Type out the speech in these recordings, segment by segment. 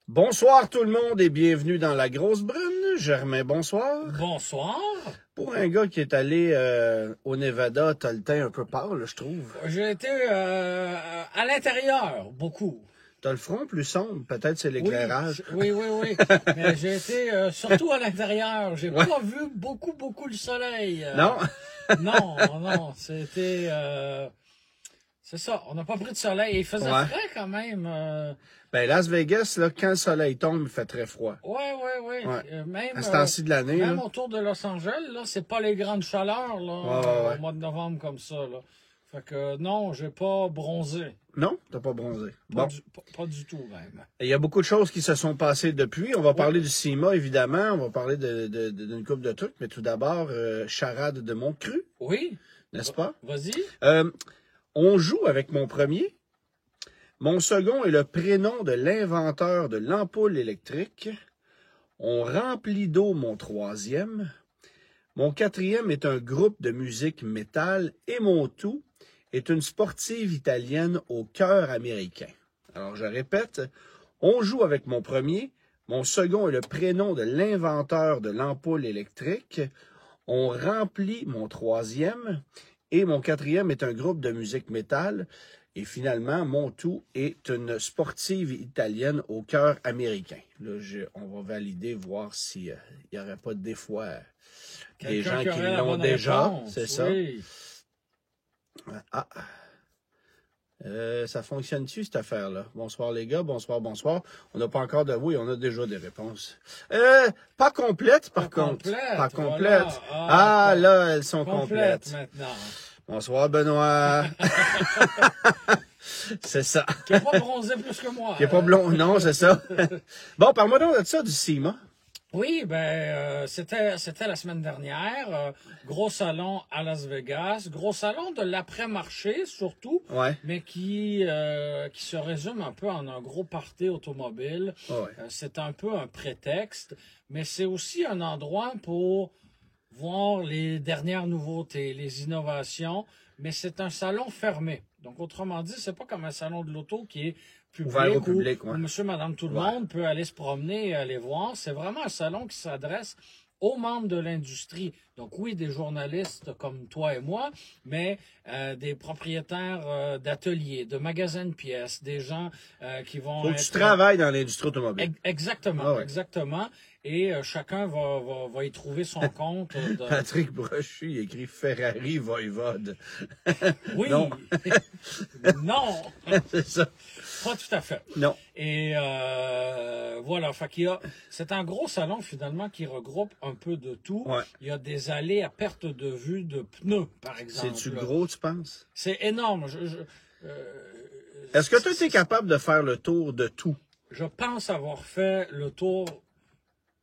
Bonsoir tout le monde et bienvenue dans la grosse brune. Germain, bonsoir. Bonsoir. Pour un gars qui est allé au Nevada, t'as le teint un peu pâle, je trouve. J'ai été à l'intérieur, beaucoup. T'as le front plus sombre, peut-être c'est l'éclairage. Oui. Mais j'ai été surtout à l'intérieur. J'ai pas vu beaucoup le soleil. Non? Non, c'était... c'est ça, on n'a pas pris de soleil. Il faisait frais quand même. Ben, Las Vegas, là, quand le soleil tombe, il fait très froid. Oui. Même, à ce temps-ci de l'année. Même autour de Los Angeles, là, c'est pas les grandes chaleurs là, au mois de novembre comme ça. Là. Fait que non, j'ai pas bronzé. Non, t'as pas bronzé. Pas du tout même. Il y a beaucoup de choses qui se sont passées depuis. On va parler du CIMA, évidemment. On va parler d'une couple de trucs. Mais tout d'abord, charade de Montcru. Oui. N'est-ce pas? Vas-y. On joue avec mon premier. Mon second est le prénom de l'inventeur de l'ampoule électrique. On remplit d'eau mon troisième. Mon quatrième est un groupe de musique métal. Et mon tout est une sportive italienne au cœur américain. Alors, je répète, on joue avec mon premier. Mon second est le prénom de l'inventeur de l'ampoule électrique. On remplit mon troisième. Et mon quatrième est un groupe de musique métal. Et finalement, mon tout est une sportive italienne au cœur américain. Là, on va valider, voir s'il n'y aurait pas des fois des gens qui l'ont déjà. C'est ça. Oui. Ça fonctionne-tu, cette affaire-là? Bonsoir, les gars. Bonsoir. On n'a pas encore de... Oui, on a déjà des réponses. Pas complètes, par contre. Pas complètes. Voilà. Là, elles sont complètes. Maintenant. Bonsoir, Benoît. C'est ça. Qui n'a pas bronzé plus que moi. Qui n'est pas blond. Non, c'est ça. Bon, parle-moi donc de ça, du CIMA. Oui, c'était la semaine dernière. Gros salon à Las Vegas. Gros salon de l'après-marché, surtout. Ouais. Mais qui se résume un peu en un gros party automobile. Ouais. C'est un peu un prétexte. Mais c'est aussi un endroit pour voir les dernières nouveautés, les innovations, mais c'est un salon fermé. Donc, autrement dit, c'est pas comme un salon de l'auto qui est public, ouvert au public, où monsieur, madame, tout le monde peut aller se promener et aller voir. C'est vraiment un salon qui s'adresse aux membres de l'industrie. Donc oui, des journalistes comme toi et moi, mais des propriétaires d'ateliers, de magasins de pièces, des gens qui vont... Faut que tu travailles dans l'industrie automobile. Exactement, exactement. Et chacun va y trouver son compte. Patrick Brochu, il écrit Ferrari Voivode. Oui. Non. Non. C'est ça. Pas tout à fait. Non. Et voilà, c'est un gros salon finalement qui regroupe un peu de tout. Ouais. Il y a des allées à perte de vue de pneus, par exemple. C'est-tu gros, tu penses? C'est énorme. Est-ce que tu es capable de faire le tour de tout? Je pense avoir fait le tour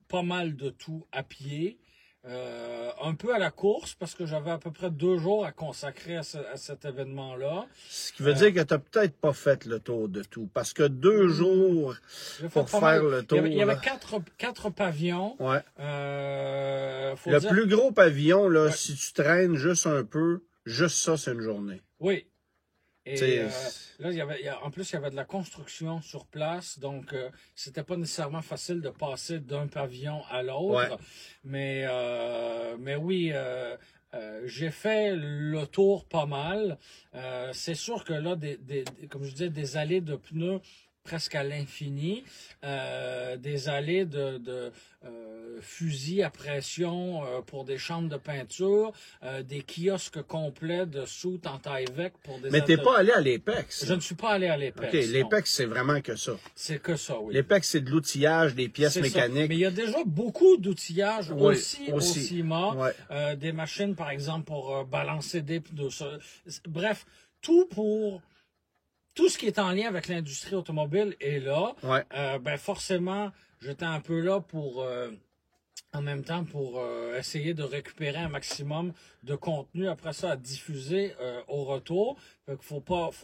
pas mal de tout à pied. Un peu à la course, parce que j'avais à peu près 2 jours à consacrer à cet événement-là. Ce qui veut dire que tu n'as peut-être pas fait le tour de tout, parce que 2 jours pour faire le tour... Il y avait 4 pavillons. Ouais. Le plus gros pavillon, là, si tu traînes juste un peu, juste ça, c'est une journée. Oui. Et là, en plus, il y avait de la construction sur place, donc c'était pas nécessairement facile de passer d'un pavillon à l'autre. Ouais. Mais oui, j'ai fait le tour pas mal. C'est sûr que là, comme je disais, des allées de pneus presque à l'infini, des allées de fusils à pression pour des chambres de peinture, des kiosques complets de soutes en taille-vec pour des... Mais t'es pas allé à l'Apex? Je ne suis pas allé à l'Apex. OK, l'Apex, c'est vraiment que ça. C'est que ça, oui. L'Apex, c'est de l'outillage, des pièces mécaniques. Ça. Mais il y a déjà beaucoup d'outillage aussi au CIMA. Ouais. Des machines, par exemple, pour balancer des pneus. Bref, tout ce qui est en lien avec l'industrie automobile est là. Ouais. Forcément, j'étais un peu là en même temps pour essayer de récupérer un maximum de contenu après ça à diffuser au retour. Fait qu'il faut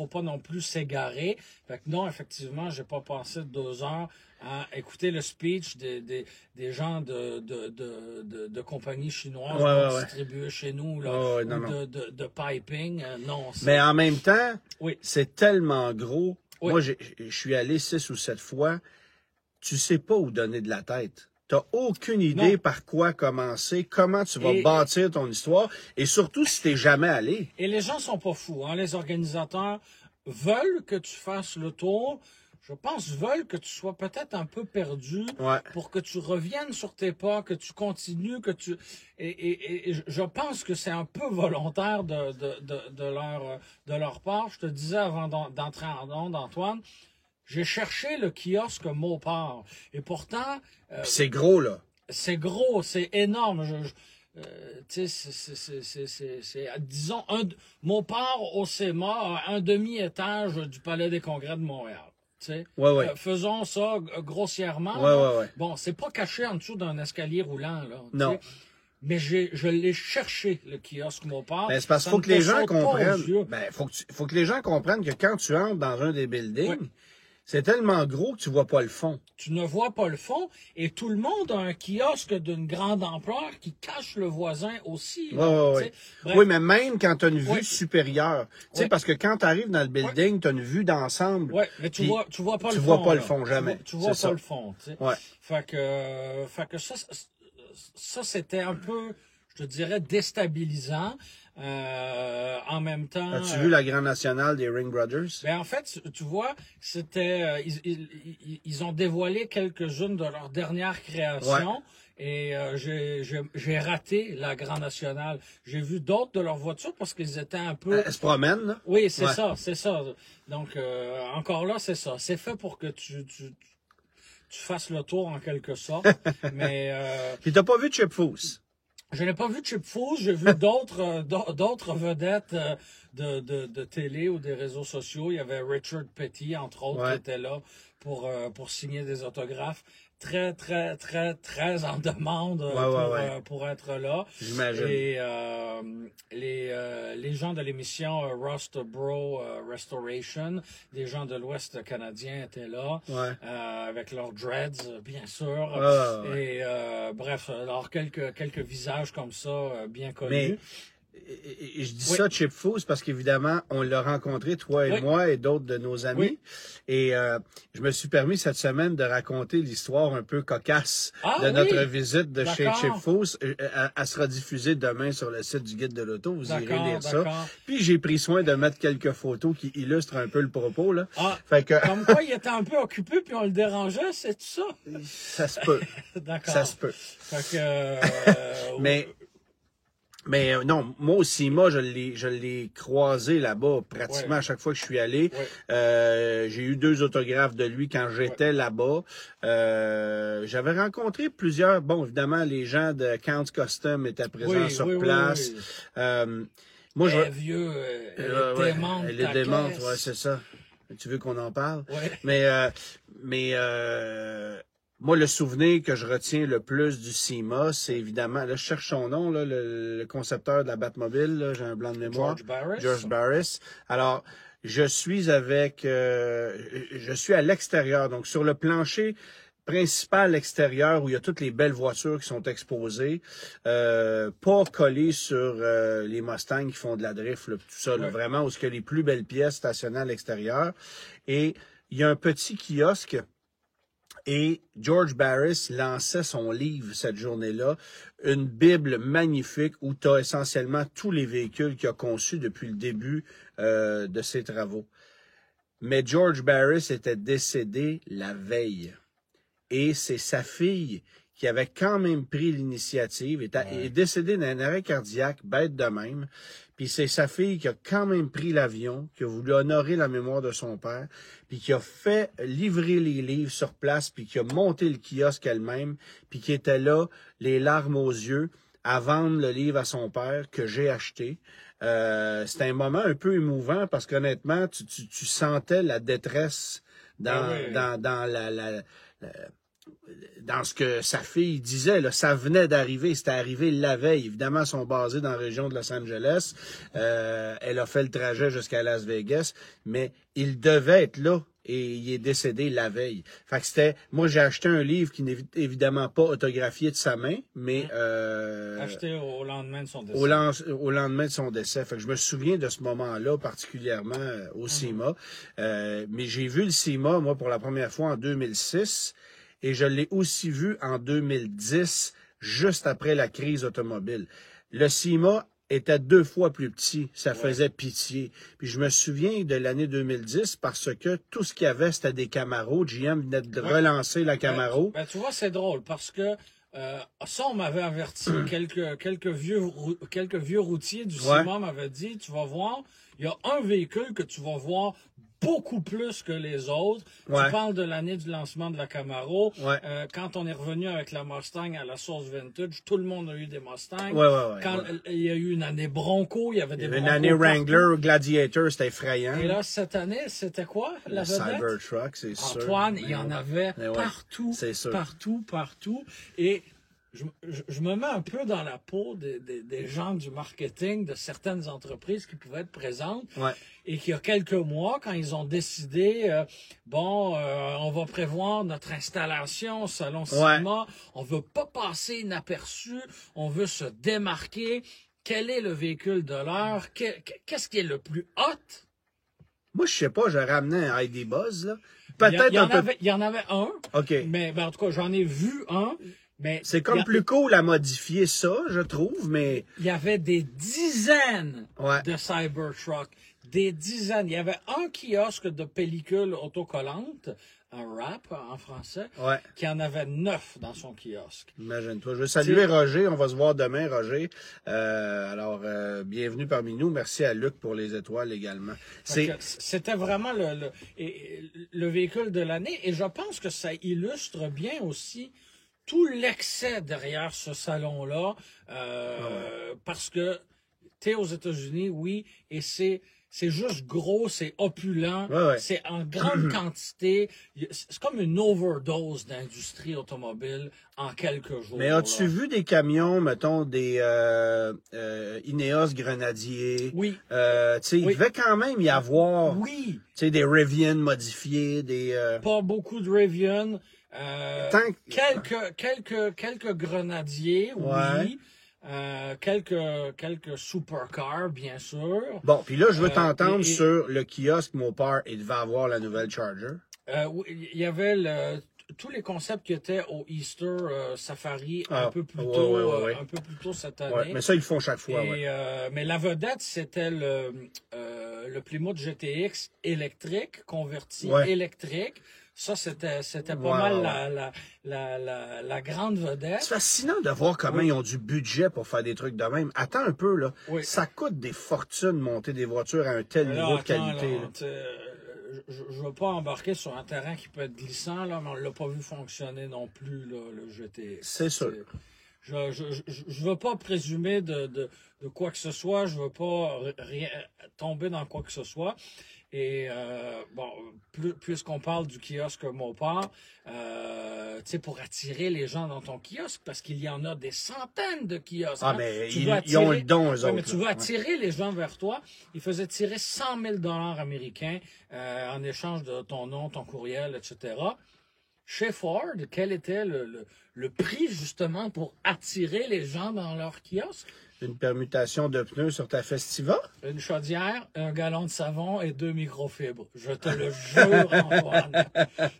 pas non plus s'égarer. Fait que non, effectivement, j'ai pas passé 2 heures à écouter le speech des gens de compagnies chinoises distribuées chez nous, là, de piping. Non. Mais en même temps, oui. C'est tellement gros. Oui. Moi, je suis allé 6 ou 7 fois. tu sais pas où donner de la tête. T'as aucune idée par quoi commencer, comment tu vas bâtir ton histoire, et surtout si t'es jamais allé. Et les gens sont pas fous, hein. Les organisateurs veulent que tu fasses le tour. Je pense veulent que tu sois peut-être un peu perdu pour que tu reviennes sur tes pas, que tu continues, que tu et je pense que c'est un peu volontaire de leur part. Je te disais avant d'entrer en onde, Antoine, j'ai cherché le kiosque Mopar et pourtant c'est gros là. C'est gros, c'est énorme. Tu sais, disons Mopar au CEMA, un demi-étage du Palais des Congrès de Montréal. Faisons ça grossièrement. Bon, c'est pas caché en dessous d'un escalier roulant, là. Non. Mais je l'ai cherché, le kiosque Mopar. Ben, c'est parce qu'il faut que les gens comprennent. Faut que les gens comprennent que quand tu entres dans un des buildings, c'est tellement gros que tu vois pas le fond. Tu ne vois pas le fond et tout le monde a un kiosque d'une grande ampleur qui cache le voisin aussi. Oui, mais même quand tu as une vue supérieure. Tu sais, parce que quand tu arrives dans le building, tu as une vue d'ensemble. Oui, mais tu vois pas le fond. Tu vois pas le fond, jamais. Tu vois pas le fond. Tu sais. Fait que ça c'était un peu, je te dirais, déstabilisant. En même temps... As-tu vu la Grande Nationale des Ring Brothers? Ben en fait, tu vois, c'était... ils ont dévoilé quelques-unes de leurs dernières créations. Et j'ai raté la Grande Nationale. J'ai vu d'autres de leurs voitures parce qu'ils étaient un peu... Elles se promènent, là? Oui, c'est ça. Donc, encore là, c'est ça. C'est fait pour que tu fasses le tour, en quelque sorte. Mais... Puis t'as pas vu Chip Foose? Je n'ai pas vu Chip Foose, j'ai vu d'autres vedettes de télé ou des réseaux sociaux. Il y avait Richard Petty, entre autres, qui était là pour signer des autographes. Très en demande pour être là. J'imagine. Et les gens de l'émission Rust Bro Restoration, des gens de l'Ouest canadien étaient là, avec leurs dreads, bien sûr. Et bref, alors quelques visages comme ça, bien connus. Mais je dis ça, Chip Foose, parce qu'évidemment, on l'a rencontré, toi et moi, et d'autres de nos amis. Et je me suis permis cette semaine de raconter l'histoire un peu cocasse de notre visite de chez Chip Foose. Elle sera diffusée demain sur le site du Guide de l'Auto. Vous irez lire ça. Puis j'ai pris soin de mettre quelques photos qui illustrent un peu le propos. Là. Fait que... Comme quoi, il était un peu occupé, puis on le dérangeait, c'est tout ça? Ça se peut. D'accord. Ça se peut. Fait que... Mais non, moi aussi, je l'ai croisé là-bas pratiquement à chaque fois que je suis allé. J'ai eu 2 autographes de lui quand j'étais là-bas. J'avais rencontré plusieurs, bon, évidemment, les gens de Count's Custom étaient présents sur place. Moi, vieux, elle est démente, c'est ça. Tu veux qu'on en parle? Mais moi, le souvenir que je retiens le plus du SEMA, c'est évidemment, là, je cherche son nom, là, le concepteur de la Batmobile, là, j'ai un blanc de mémoire. George Barris. Alors, je suis à l'extérieur, donc sur le plancher principal extérieur où il y a toutes les belles voitures qui sont exposées, pas collées sur les Mustangs qui font de la drift, là, tout ça, là, vraiment, où il y a les plus belles pièces stationnées à l'extérieur. Et il y a un petit kiosque. Et George Barris lançait son livre cette journée-là, une Bible magnifique où tu as essentiellement tous les véhicules qu'il a conçus depuis le début de ses travaux. Mais George Barris était décédé la veille. Et c'est sa fille qui avait quand même pris l'initiative, est décédée d'un arrêt cardiaque, bête de même. Puis c'est sa fille qui a quand même pris l'avion, qui a voulu honorer la mémoire de son père, puis qui a fait livrer les livres sur place, puis qui a monté le kiosque elle-même, puis qui était là, les larmes aux yeux, à vendre le livre à son père que j'ai acheté. C'était un moment un peu émouvant parce qu'honnêtement, tu sentais la détresse dans ce que sa fille disait, là, ça venait d'arriver, c'était arrivé la veille. Évidemment, ils sont basés dans la région de Los Angeles. Elle a fait le trajet jusqu'à Las Vegas, mais il devait être là et il est décédé la veille. Fait que c'était, moi j'ai acheté un livre qui n'est évidemment pas autographié de sa main, mais acheté au lendemain de son décès. Au lendemain de son décès. Fait que je me souviens de ce moment-là particulièrement au SEMA. Mais j'ai vu le SEMA moi pour la première fois en 2006. et je l'ai aussi vu en 2010, juste après la crise automobile. Le SEMA était 2 fois plus petit. Ça faisait pitié. Puis je me souviens de l'année 2010 parce que tout ce qu'il y avait, c'était des Camaro. GM venait de relancer la Camaro. Tu vois, c'est drôle parce que ça, on m'avait averti. Quelques vieux routiers du SEMA m'avaient dit, tu vas voir, il y a un véhicule que tu vas voir beaucoup plus que les autres. Tu parles de l'année du lancement de la Camaro. Quand on est revenu avec la Mustang à la source vintage, tout le monde a eu des Mustangs. Quand il y a eu une année Bronco, il y avait des Broncos. Une année Wrangler, Gladiator, c'était effrayant. Et là, cette année, c'était quoi, la vedette? Cybertruck, c'est sûr. Antoine, il y en avait partout, partout. Et je me mets un peu dans la peau des gens du marketing de certaines entreprises qui pouvaient être présentes et qu'il y a quelques mois, quand ils ont décidé, on va prévoir notre installation au Salon SEMA, on veut pas passer inaperçu, on veut se démarquer. Quel est le véhicule de l'heure? Qu'est-ce qui est le plus hot? Moi, je sais pas, j'aurais amené un ID Buzz, là. Peut-être il y en avait un. OK. Mais en tout cas, j'en ai vu un. C'est comme plus cool à modifier ça, je trouve, mais... Il y avait des dizaines de Cybertruck. Des dizaines. Il y avait un kiosque de pellicules autocollantes, un wrap en français, qui en avait 9 dans son kiosque. Imagine-toi. Je veux saluer Roger. On va se voir demain, Roger. Bienvenue parmi nous. Merci à Luc pour les étoiles également. C'était vraiment le véhicule de l'année. Et je pense que ça illustre bien aussi tout l'excès derrière ce salon-là, parce que tu es aux États-Unis, oui, et c'est juste gros, c'est opulent, c'est en grande quantité. C'est comme une overdose d'industrie automobile en quelques jours. Mais as-tu vu des camions, mettons, des Ineos Grenadier? Oui. Il devait quand même y avoir des Rivian modifiés, Pas beaucoup de Rivian. Quelques grenadiers, oui. Quelques supercars, bien sûr. Bon, puis là, je veux t'entendre sur le kiosque Mopar. Il devait avoir la nouvelle Charger. Il y avait tous les concepts qui étaient au Easter Safari un peu plus tôt cette année. Mais ça, ils le font chaque fois. Mais la vedette, c'était le Plymouth GTX électrique, converti électrique. Ça, c'était pas mal la grande vedette. C'est fascinant de voir comment ils ont du budget pour faire des trucs de même. Attends un peu, là. Ça coûte des fortunes monter des voitures à un tel niveau de qualité. Je ne veux pas embarquer sur un terrain qui peut être glissant, là, mais on ne l'a pas vu fonctionner non plus, là, le GTX. C'est sûr. Je veux pas présumer de quoi que ce soit. Je veux pas tomber dans quoi que ce soit. Et puisqu'on parle du kiosque Mopar, pour attirer les gens dans ton kiosque, parce qu'il y en a des centaines de kiosques. Mais ils ont le don, eux autres. Mais tu veux attirer les gens vers toi. Ils faisaient tirer 100 000 $ américains en échange de ton nom, ton courriel, etc. Chez Ford, quel était le prix, justement, pour attirer les gens dans leur kiosque? Une permutation de pneus sur ta Festiva? Une chaudière, un gallon de savon et 2 microfibres. Je te le jure, Antoine.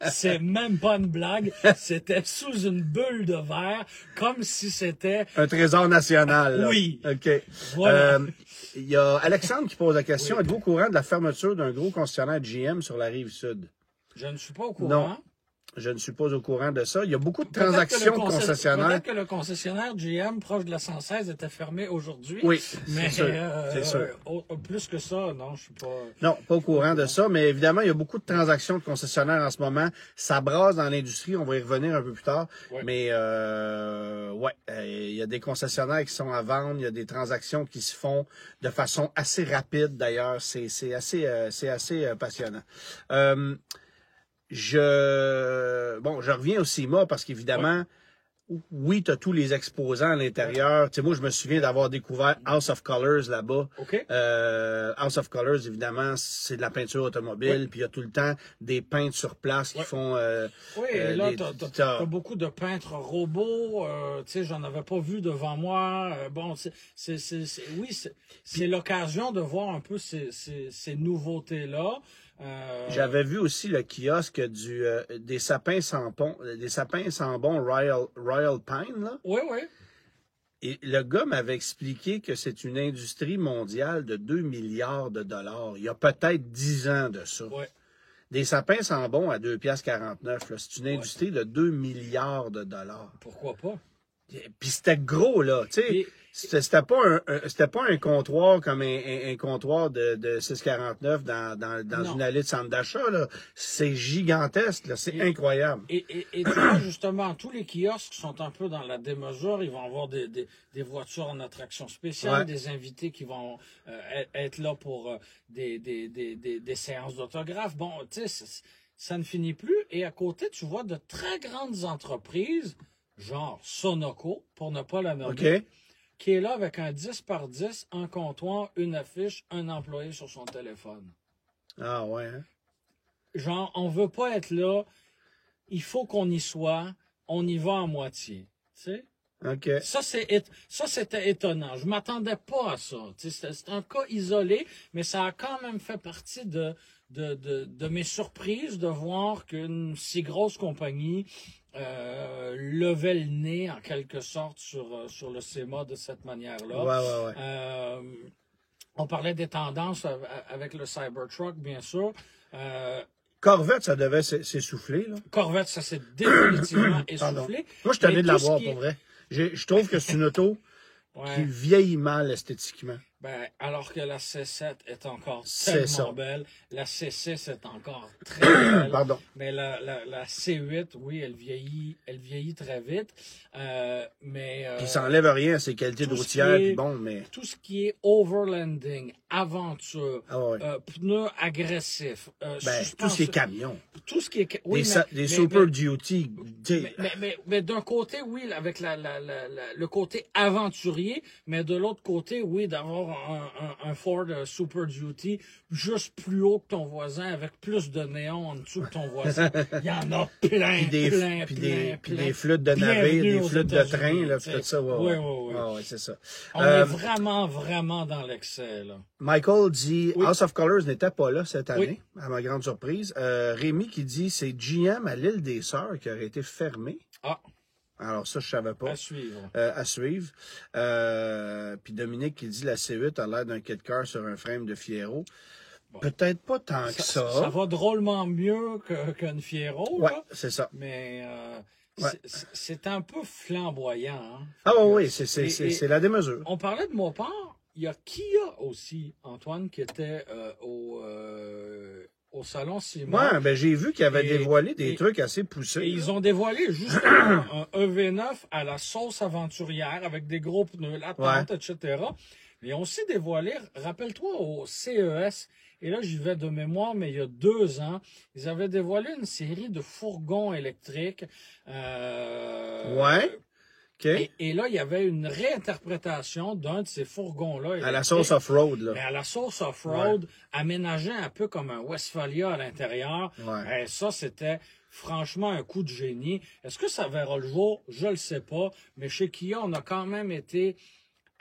C'est même pas une blague. C'était sous une bulle de verre, comme si c'était... un trésor national. Là. Oui. OK. Voilà. Il y a Alexandre qui pose la question. Êtes-vous au courant de la fermeture d'un gros concessionnaire GM sur la Rive-Sud? Je ne suis pas au courant. Non. Je ne suis pas au courant de ça. Il y a beaucoup de transactions de concessionnaires. Peut-être que le concessionnaire GM proche de la 116 était fermé aujourd'hui. Oui, mais c'est sûr. Plus que ça, non, je suis pas... Non, pas au courant de ça, mais évidemment, il y a beaucoup de transactions de concessionnaires en ce moment. Ça brasse dans l'industrie, on va y revenir un peu plus tard. Ouais. Mais il y a des concessionnaires qui sont à vendre, il y a des transactions qui se font de façon assez rapide d'ailleurs. C'est assez passionnant. Je reviens au SEMA parce qu'évidemment, oui, tu as tous les exposants à l'intérieur. Tu sais, moi, je me souviens d'avoir découvert House of Colors là-bas. House of Colors, évidemment, c'est de la peinture automobile. Puis il y a tout le temps des peintres sur place qui font... là, tu as beaucoup de peintres robots. Tu sais, j'en avais pas vu devant moi. C'est l'occasion de voir un peu ces nouveautés-là. J'avais vu aussi le kiosque des sapins sans bon Royal Pine, là. Oui, oui. Et le gars m'avait expliqué que c'est une industrie mondiale de 2 milliards de dollars. Il y a peut-être 10 ans de ça. Ouais. Des sapins sans bon à 2,49 $. C'est une industrie de 2 milliards de dollars. Pourquoi pas? Puis c'était gros, là. Tu sais, c'était pas un comptoir comme un comptoir de 6,49 dans une allée de centre d'achat, là. C'est gigantesque, là. C'est incroyable. Et tu vois, justement, tous les kiosques sont un peu dans la démesure. Ils vont avoir des voitures en attraction spéciale, des invités qui vont être là pour des séances d'autographes. Bon, tu sais, ça ne finit plus. Et à côté, tu vois de très grandes entreprises, genre Sonoco, pour ne pas la nommer, qui est là avec un 10 par 10, un comptoir, une affiche, un employé sur son téléphone. Ah ouais, hein? Genre, on veut pas être là, il faut qu'on y soit, on y va à moitié. Tu sais? OK. Ça, c'était étonnant. Je m'attendais pas à ça. C'est un cas isolé, mais ça a quand même fait partie de mes surprises de voir qu'une si grosse compagnie levait le nez, en quelque sorte, sur le CEMA de cette manière-là. Ouais. On parlait des tendances avec le Cybertruck, bien sûr. Corvette, ça devait s'essouffler, là. Corvette, ça s'est définitivement essoufflé. Moi, je suis tanné de l'avoir, pour vrai. Je trouve que c'est une auto qui vieillit mal esthétiquement. Ben, alors que la C7 est encore tellement belle, la C6 est encore très belle. Pardon. Mais la C8, oui, elle vieillit très vite. Puis ça enlève rien à ses qualités de routière, puis bon, mais... Tout ce qui est overlanding, aventure, pneus agressifs, tous ces camions. Tout ce qui est... Oui, des Super Duty. Mais d'un côté, oui, avec le côté aventurier, mais de l'autre côté, oui, d'avoir un Ford Super Duty juste plus haut que ton voisin, avec plus de néon en dessous que ton voisin. Il y en a plein, puis des flûtes de navire, des flûtes de train, là, tout ça. Oui, c'est ça. On est vraiment, vraiment dans l'excès, là. Michael dit, House of Colors n'était pas là cette année, à ma grande surprise. Rémi qui dit, c'est GM à l'île des Sœurs qui aurait été fermé. Ah. Alors ça, je savais pas. À suivre. Puis Dominique qui dit la C8 a l'air d'un kit car sur un frame de Fiero. Bon. Peut-être pas tant que ça. Ça va drôlement mieux qu'une Fiero. Ouais, là. C'est ça. Mais c'est un peu flamboyant. Hein? Ah oui, c'est la démesure. On parlait de Mopar. Il y a Kia aussi, Antoine, qui était au salon CEMA. Ouais, ben j'ai vu qu'ils avaient dévoilé des trucs assez poussés. Et ils ont dévoilé justement un EV9 à la sauce aventurière avec des gros pneus latentes, etc. Mais ils ont aussi dévoilé, rappelle-toi, au CES, et là j'y vais de mémoire, mais il y a 2 ans, ils avaient dévoilé une série de fourgons électriques. Okay. Et là, il y avait une réinterprétation d'un de ces fourgons-là. À la sauce off-road, là. Mais à la sauce off-road, aménagé un peu comme un Westphalia à l'intérieur. Et ça, c'était franchement un coup de génie. Est-ce que ça verra le jour? Je le sais pas. Mais chez Kia, on a quand même été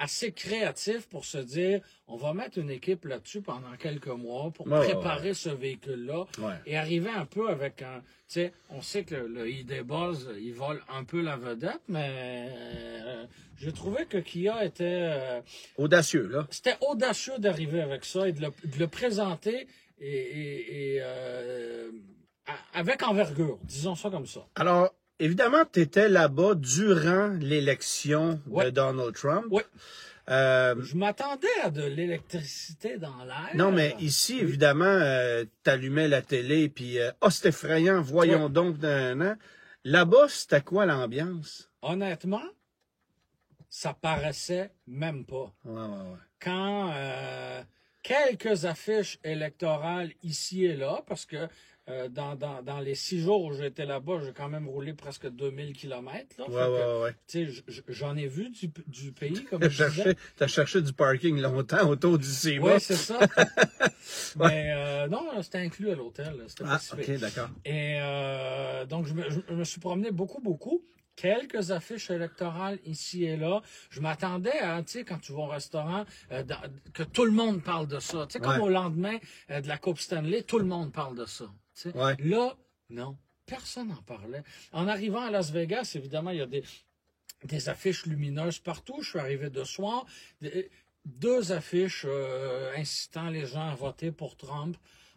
assez créatif pour se dire, on va mettre une équipe là-dessus pendant quelques mois pour préparer ce véhicule-là et arriver un peu avec un... Tu sais, on sait que le ID Buzz, il vole un peu la vedette, mais j'ai trouvé que Kia était... audacieux, là. C'était audacieux d'arriver avec ça et de le présenter avec envergure, disons ça comme ça. Alors, évidemment, tu étais là-bas durant l'élection de Donald Trump. Oui. Je m'attendais à de l'électricité dans l'air. Non, mais ici, évidemment, t'allumais la télé, puis c'est effrayant, voyons donc. Là-bas, c'était quoi l'ambiance? Honnêtement, ça paraissait même pas. Quand quelques affiches électorales ici et là, parce que dans les 6 jours où j'étais là-bas, j'ai quand même roulé presque 2000 km. J'en ai vu du pays, comme je disais. T'as cherché du parking longtemps autour du CEMA. Oui, c'est ça. Mais non, c'était inclus à l'hôtel. C'était pas si OK, d'accord. Et donc, je me suis promené beaucoup. quelques affiches électorales ici et là. Je m'attendais à, tu sais, quand tu vas au restaurant, que tout le monde parle de ça. Tu sais, comme au lendemain de la Coupe Stanley, tout le monde parle de ça. Tu sais. Là, non, personne n'en parlait. En arrivant à Las Vegas, évidemment, il y a des affiches lumineuses partout. Je suis arrivé de soir. 2 affiches incitant les gens à voter pour Trump.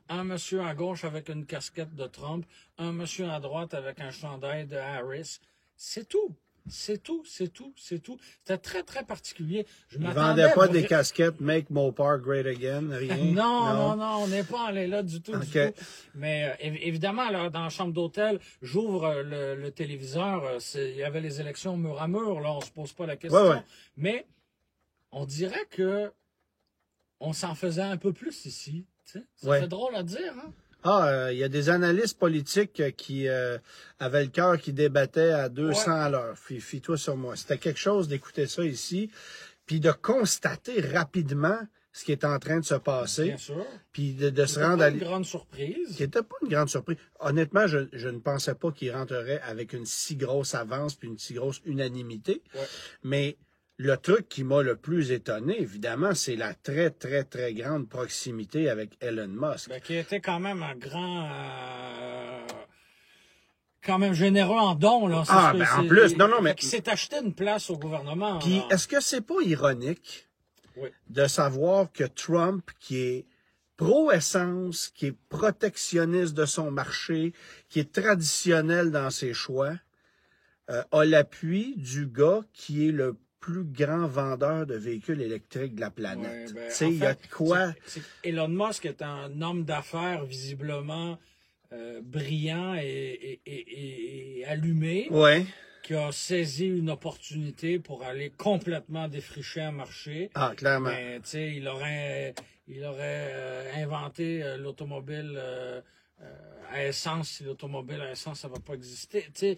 Un monsieur à gauche avec une casquette de Trump. Un monsieur à droite avec un chandail de Harris. C'est tout. C'est tout. C'était très, très particulier. Ils ne vendaient pas des casquettes « Make Mopar Great Again », rien? Non, on n'est pas allé là du tout, du tout. Mais évidemment, là, dans la chambre d'hôtel, j'ouvre le téléviseur. Il y avait les élections mur à mur, là, on se pose pas la question. Mais on dirait que on s'en faisait un peu plus ici. Tu sais? Ça fait drôle à dire, hein? Il y a des analystes politiques qui avaient le cœur qui débattaient à 200 à l'heure. Fie-toi sur moi. C'était quelque chose d'écouter ça ici, puis de constater rapidement ce qui est en train de se passer. Bien sûr. Puis de se rendre à... une grande surprise. Qui n'était pas une grande surprise. Honnêtement, je ne pensais pas qu'il rentrerait avec une si grosse avance puis une si grosse unanimité. Mais le truc qui m'a le plus étonné, évidemment, c'est la très, très, très grande proximité avec Elon Musk. Ben, qui était quand même un grand... quand même généreux en dons, là. En plus, non, mais... Qui s'est acheté une place au gouvernement. Puis, est-ce que c'est pas ironique de savoir que Trump, qui est pro-essence, qui est protectionniste de son marché, qui est traditionnel dans ses choix, a l'appui du gars qui est le plus grand vendeur de véhicules électriques de la planète. Tu sais, il y a quoi? Elon Musk est un homme d'affaires visiblement brillant et allumé, qui a saisi une opportunité pour aller complètement défricher un marché. Ah, clairement. Mais tu sais, il aurait inventé l'automobile à essence, si l'automobile à essence, ça va pas exister. Tu sais,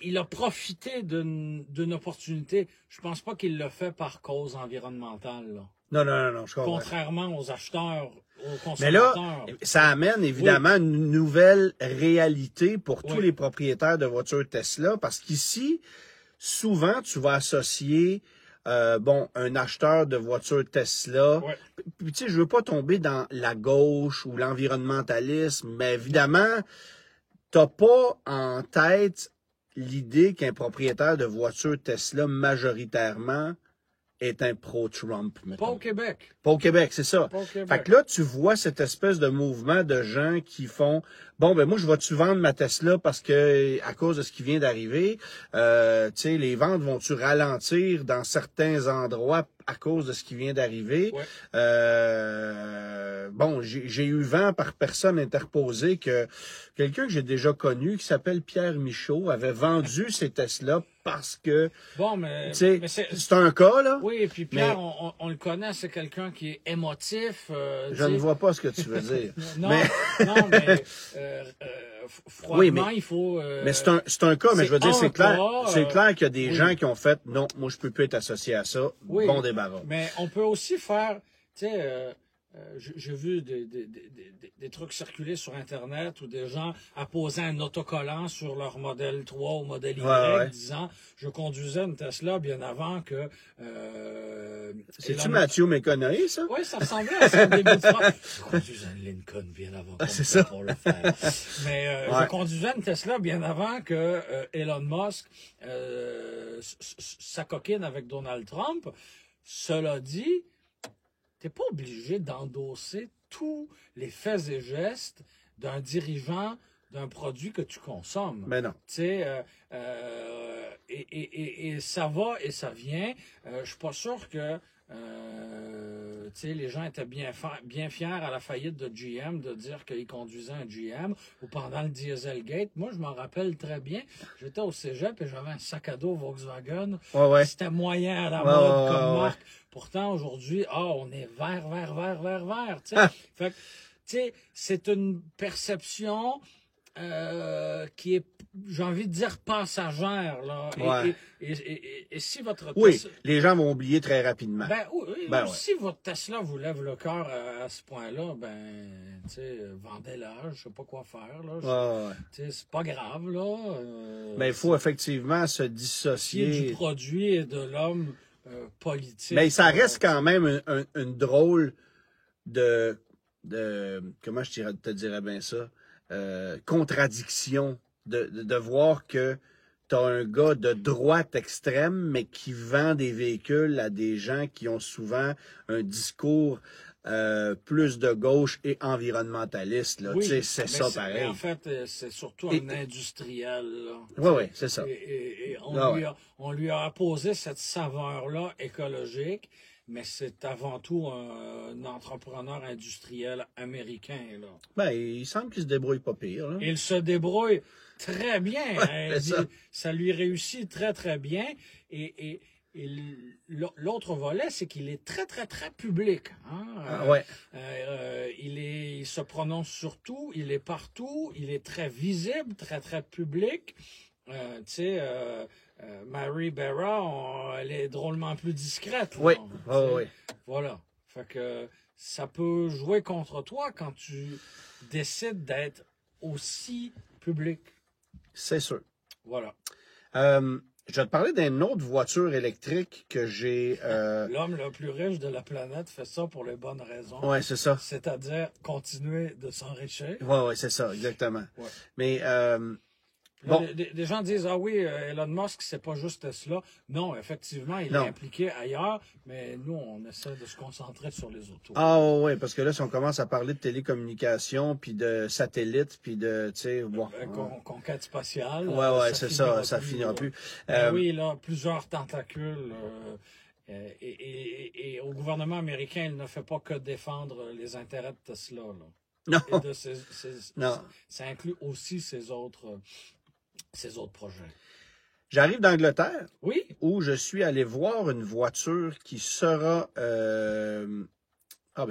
il a profité d'une opportunité. Je pense pas qu'il l'a fait par cause environnementale, là. Non, je comprends. Contrairement aux acheteurs, aux consommateurs. Mais là, ça amène évidemment une nouvelle réalité pour tous les propriétaires de voitures Tesla, parce qu'ici, souvent, tu vas associer un acheteur de voitures Tesla. Puis tu sais, je veux pas tomber dans la gauche ou l'environnementalisme, mais évidemment, t'as pas en tête l'idée qu'un propriétaire de voiture Tesla majoritairement est un pro-Trump, mettons. Pas au Québec. Pas au Québec, c'est ça. Pas au Québec. Fait que là, tu vois cette espèce de mouvement de gens qui font moi, je vais-tu vendre ma Tesla parce que à cause de ce qui vient d'arriver, tu sais, les ventes vont-tu ralentir dans certains endroits à cause de ce qui vient d'arriver? J'ai eu vent par personne interposée que quelqu'un que j'ai déjà connu, qui s'appelle Pierre Michaud, avait vendu ses Tesla parce que... Bon, mais c'est un cas, là. Oui, et puis Pierre, on le connaît, c'est quelqu'un qui est émotif. Je ne vois pas ce que tu veux dire. Froidement, il faut... mais c'est un cas, mais je veux dire, c'est clair qu'il y a des gens qui ont fait « Non, moi, je peux plus être associé à ça. Bon débarras. » Mais on peut aussi faire... Tu sais... j'ai vu des trucs circuler sur Internet où des gens apposaient un autocollant sur leur modèle 3 ou modèle Y disant « Je conduisais une Tesla bien avant que... C'est-tu Mathieu McConaughey, ça? Oui, ça ressemblait à son début de phrase. « Je conduisais une Lincoln bien avant pour le faire. » Mais je conduisais une Tesla bien avant que Elon Musk s'acoquine avec Donald Trump. Cela dit... Tu n'es pas obligé d'endosser tous les faits et gestes d'un dirigeant d'un produit que tu consommes. Mais non. Tu sais, et ça va et ça vient. Je suis pas sûr que les gens étaient bien fiers à la faillite de GM de dire qu'ils conduisaient un GM ou pendant le Dieselgate. Moi, je m'en rappelle très bien. J'étais au cégep et j'avais un sac à dos Volkswagen. C'était moyen à la mode comme marque. Pourtant, aujourd'hui, on est vert. Fait que, tu sais, c'est une perception qui est, j'ai envie de dire, passagère. Là. Ouais. Et si votre Oui, Tesla... les gens vont oublier très rapidement. Oui, si votre Tesla vous lève le cœur à ce point-là, tu sais, vendez-la, je sais pas quoi faire. Là. C'est pas grave, là. Mais il faut effectivement se dissocier. Du produit et de l'homme politique. Mais ça reste quand même une drôle de comment te dirais bien ça, contradiction de voir que tu as un gars de droite extrême, mais qui vend des véhicules à des gens qui ont souvent un discours plus de gauche et environnementaliste. Là. Oui, c'est ça pareil. Mais en fait, c'est surtout un industriel. Oui, c'est ça. Et on lui a apposé cette saveur-là écologique, mais c'est avant tout un entrepreneur industriel américain. Là. Ben, il semble qu'il se débrouille pas pire. Là. Il se débrouille très bien. Ouais, ça lui réussit très, très bien. Et l'autre volet, c'est qu'il est très, très, très public. Hein? Il se prononce sur tout, il est partout, il est très visible, très, très public. Tu sais, Mary Barra, elle est drôlement plus discrète. Oui, oui. Voilà. Fait que ça peut jouer contre toi quand tu décides d'être aussi public. C'est sûr. Voilà. Je vais te parler d'une autre voiture électrique que j'ai... L'homme le plus riche de la planète fait ça pour les bonnes raisons. Oui, c'est ça. C'est-à-dire continuer de s'enrichir. Oui, c'est ça, exactement. Ouais. Mais... Bon. Des gens disent, ah oui, Elon Musk, c'est pas juste Tesla. Non, effectivement, il est impliqué ailleurs, mais nous, on essaie de se concentrer sur les autos. Ah oui, parce que là, si on commence à parler de télécommunications, puis de satellites, puis de, tu sais, bon... Conquête spatiale. Oui, c'est ça, ça finira plus. Oui, là, plusieurs tentacules. Et au gouvernement américain, il ne fait pas que défendre les intérêts de Tesla. Là. Non. Et non. Ça inclut aussi ces autres projets. J'arrive d'Angleterre. Oui. Où je suis allé voir une voiture qui sera...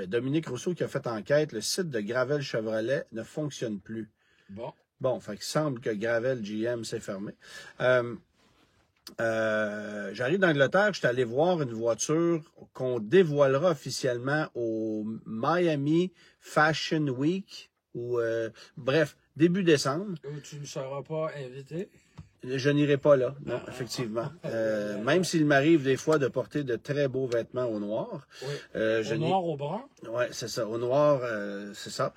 Dominique Rousseau qui a fait enquête, le site de Gravel Chevrolet ne fonctionne plus. Bon, fait qu'il semble que Gravel GM s'est fermé. J'arrive d'Angleterre, je suis allé voir une voiture qu'on dévoilera officiellement au Miami Fashion Week, ou bref, début décembre. Tu ne seras pas invité? Je n'irai pas là, non, effectivement. Même s'il m'arrive des fois de porter de très beaux vêtements au noir. Oui. Au noir, au brun? Oui, c'est ça. Au noir, c'est ça.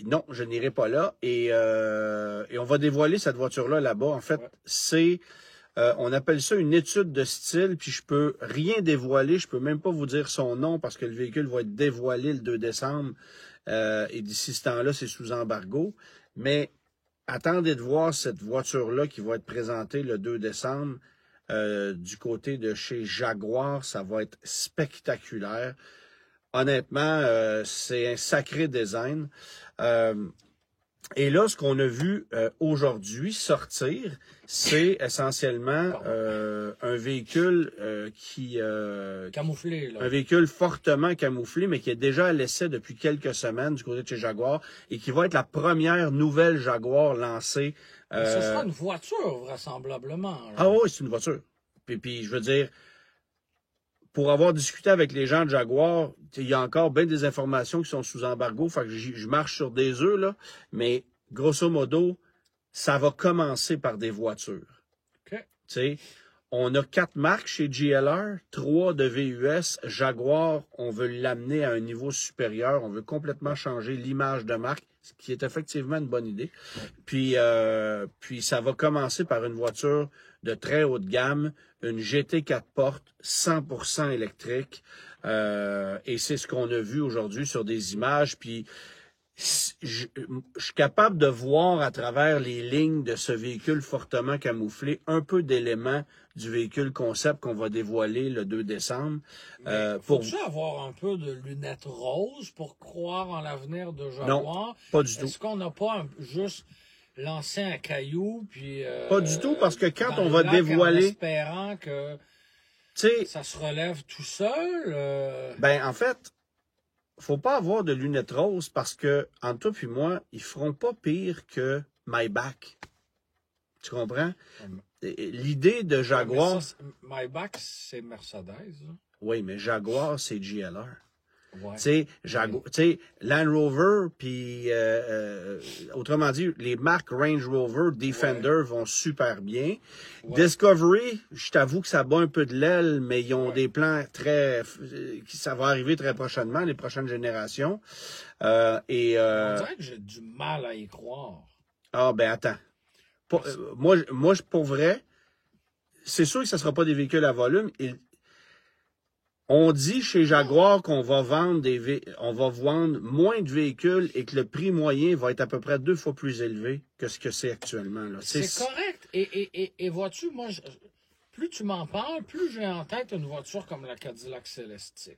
Non, je n'irai pas là. Et on va dévoiler cette voiture-là là-bas. En fait, c'est... on appelle ça une étude de style, puis je peux rien dévoiler. Je peux même pas vous dire son nom parce que le véhicule va être dévoilé le 2 décembre. Et d'ici ce temps-là, c'est sous embargo. Mais attendez de voir cette voiture-là qui va être présentée le 2 décembre du côté de chez Jaguar. Ça va être spectaculaire. Honnêtement, c'est un sacré design. Et là, ce qu'on a vu aujourd'hui sortir, c'est essentiellement un véhicule camouflé, là. Un véhicule fortement camouflé, mais qui est déjà à l'essai depuis quelques semaines du côté de chez Jaguar et qui va être la première nouvelle Jaguar lancée. Ce sera une voiture, vraisemblablement. Là. Ah oui, c'est une voiture. Puis je veux dire, pour avoir discuté avec les gens de Jaguar, il y a encore bien des informations qui sont sous embargo, fait que je marche sur des œufs, là, mais grosso modo, ça va commencer par des voitures. OK. T'sais, on a 4 marques chez GLR, 3 de VUS. Jaguar, on veut l'amener à un niveau supérieur, on veut complètement changer l'image de marque, ce qui est effectivement une bonne idée. Puis ça va commencer par une voiture de très haute gamme, une GT 4 portes, 100% électrique. Et c'est ce qu'on a vu aujourd'hui sur des images. Puis je suis capable de voir à travers les lignes de ce véhicule fortement camouflé un peu d'éléments du véhicule concept qu'on va dévoiler le 2 décembre. Faut-tu avoir un peu de lunettes roses pour croire en l'avenir de Jaguar? Non, pas du tout. Est-ce qu'on n'a pas juste lancé un caillou, puis... pas du tout, parce que quand on va dévoiler... En espérant que ça se relève tout seul... Ben, en fait, faut pas avoir de lunettes roses parce que, entre toi puis moi, ils feront pas pire que Maybach. Tu comprends? L'idée de Jaguar... Ouais, Maybach, c'est Mercedes. Hein? Oui, mais Jaguar, c'est GLR. Ouais. Tu sais, Land Rover, puis autrement dit, les marques Range Rover, Defender vont super bien. Ouais. Discovery, je t'avoue que ça bat un peu de l'aile, mais ils ont des plans ça va arriver très prochainement, les prochaines générations. On dirait que j'ai du mal à y croire. Ah, ben attends. Moi, pour vrai, c'est sûr que ça ne sera pas des véhicules à volume. On dit chez Jaguar qu'on va vendre moins de véhicules et que le prix moyen va être à peu près 2 fois plus élevé que ce que c'est actuellement. C'est correct. Et vois-tu, moi, plus tu m'en parles, plus j'ai en tête une voiture comme la Cadillac Celestiq.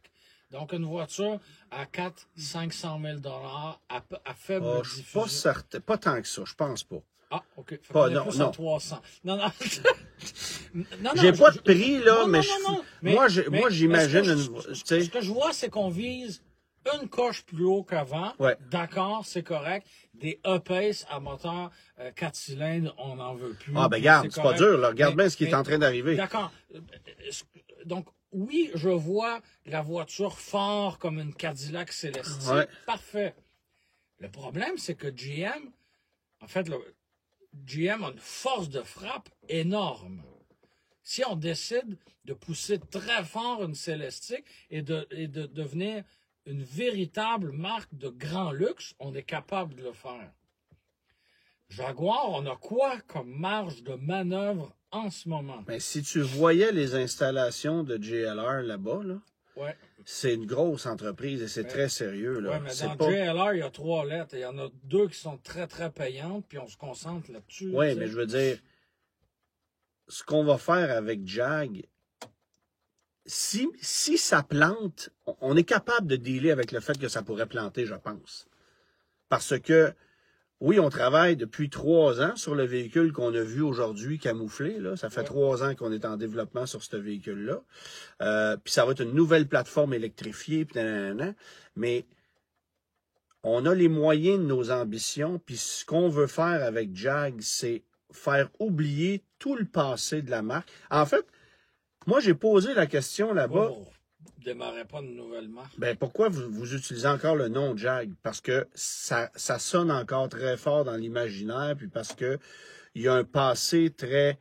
Donc, une voiture à 400-500 000 à faible diffusion. Je suis pas certain. Pas tant que ça, je pense pas. Ah, OK. Pas, non, plus à 300. Non. J'ai pas de prix, là, mais moi, j'imagine... Ce que je vois, c'est qu'on vise une coche plus haut qu'avant. Ouais. D'accord, c'est correct. Des E-Pace à moteur 4 cylindres, on n'en veut plus. Ah, ben regarde, c'est pas dur, là. Regarde bien ce qui est en train d'arriver. D'accord. Donc, oui, je vois la voiture fort comme une Cadillac Celestiq. Ouais. Parfait. Le problème, c'est que GM, en fait, GM a une force de frappe énorme. Si on décide de pousser très fort une Celestiq et de devenir une véritable marque de grand luxe, on est capable de le faire. Jaguar, on a quoi comme marge de manœuvre en ce moment? Mais si tu voyais les installations de JLR là-bas, là, ouais. C'est une grosse entreprise et c'est très sérieux. Oui, mais dans JLR, il y a 3 lettres. Il y en a 2 qui sont très, très payantes, puis on se concentre là-dessus. Oui, mais je veux dire, ce qu'on va faire avec Jag, si ça plante, on est capable de dealer avec le fait que ça pourrait planter, je pense. Parce que, oui, on travaille depuis 3 ans sur le véhicule qu'on a vu aujourd'hui camouflé. Là. Ça fait 3 ans qu'on est en développement sur ce véhicule-là. Puis ça va être une nouvelle plateforme électrifiée. Mais on a les moyens de nos ambitions. Puis ce qu'on veut faire avec Jag, c'est faire oublier tout le passé de la marque. En fait, moi, j'ai posé la question là-bas. Démarrez pas une nouvelle marque. Ben, pourquoi vous utilisez encore le nom Jag? Parce que ça sonne encore très fort dans l'imaginaire, puis parce que il y a un passé très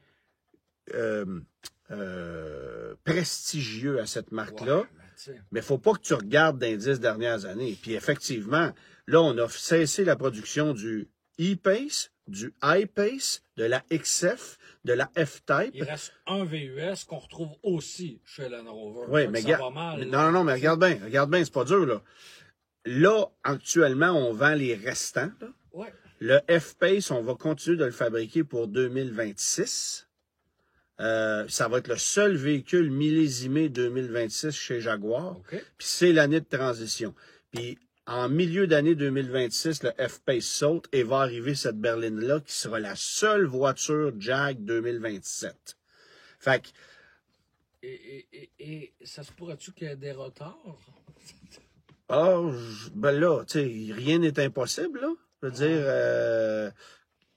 prestigieux à cette marque-là. Ouais, mais faut pas que tu regardes dans les 10 dernières années. Puis effectivement, là, on a cessé la production du E-Pace, du I-Pace, de la XF, de la F-Type. Il reste un VUS qu'on retrouve aussi chez Land Rover. Oui, mais ça va mal. Non, mais regarde bien, c'est pas dur, là. Là, actuellement, on vend les restants. Là. Ouais. Le F-Pace, on va continuer de le fabriquer pour 2026. Ça va être le seul véhicule millésimé 2026 chez Jaguar. Okay. Puis c'est l'année de transition. Puis en milieu d'année 2026, le F-Pace saute et va arriver cette berline-là qui sera la seule voiture Jag 2027. Fait que... Et ça se pourrait-tu qu'il y ait des retards? Ben là, tu sais, rien n'est impossible, là. Je veux dire,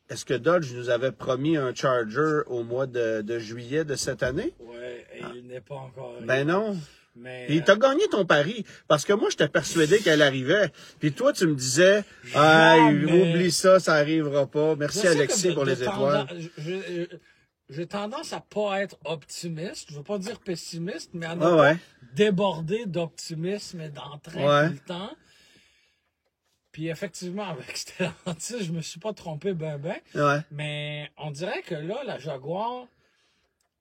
est-ce que Dodge nous avait promis un Charger au mois de juillet de cette année? Oui, et il n'est pas encore arrivé. Ben non. Mais puis t'as gagné ton pari, parce que moi, j'étais persuadé qu'elle arrivait. Puis toi, tu me disais, oublie ça, ça arrivera pas. Merci Alexis pour les étoiles. J'ai tendance à pas être optimiste. Je veux pas dire pessimiste, mais à ne pas déborder d'optimisme et d'entrain tout le temps. Puis effectivement, avec Stellantis, je me suis pas trompé ben. Mais on dirait que là, la Jaguar...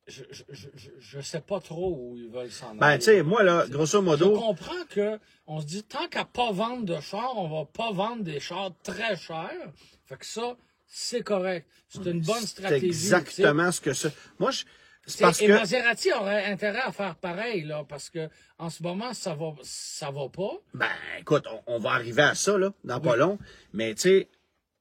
Je sais pas trop où ils veulent s'en aller. Ben, tu sais, moi, là, grosso modo... Je comprends qu'on se dit, tant qu'à pas vendre de chars, on va pas vendre des chars très chers. Fait que ça, c'est correct. C'est une bonne stratégie. C'est exactement ce que c'est. Moi, Maserati aurait intérêt à faire pareil, là, parce que en ce moment, ça va pas. Ben, écoute, on va arriver à ça, là, dans pas long. Mais, tu sais,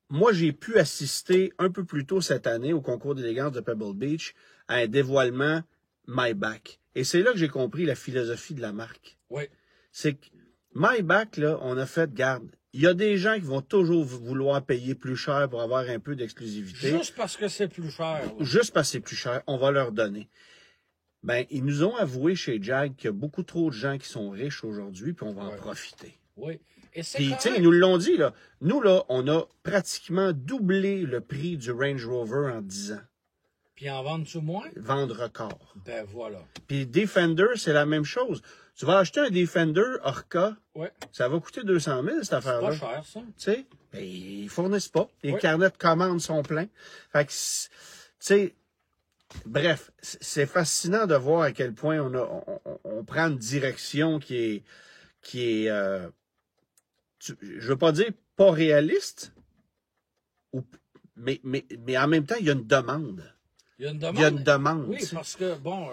moi, j'ai pu assister un peu plus tôt cette année au concours d'élégance de Pebble Beach à un dévoilement Maybach. Et c'est là que j'ai compris la philosophie de la marque. Oui. C'est que Maybach, là, on a fait, garde, il y a des gens qui vont toujours vouloir payer plus cher pour avoir un peu d'exclusivité. Juste parce que c'est plus cher. Ouais. Juste parce que c'est plus cher, on va leur donner. Ben, ils nous ont avoué chez Jag qu'il y a beaucoup trop de gens qui sont riches aujourd'hui, puis on va en profiter. Oui. Et c'est Puis, tu sais, ils nous l'ont dit, là. Nous, là, on a pratiquement doublé le prix du Range Rover en 10 ans. Puis en vendre-tu moins? Vendre record. Ben voilà. Puis Defender, c'est la même chose. Tu vas acheter un Defender Orca, ça va coûter 200 000, cette affaire-là. C'est pas cher, ça. Tu sais, ben, ils fournissent pas. Les carnets de commandes sont pleins. Fait que, tu sais, bref, c'est fascinant de voir à quel point on prend une direction qui est je veux pas dire pas réaliste, mais en même temps, il y a une demande. Il y a une demande. Il y a une demande. Oui, parce que, bon,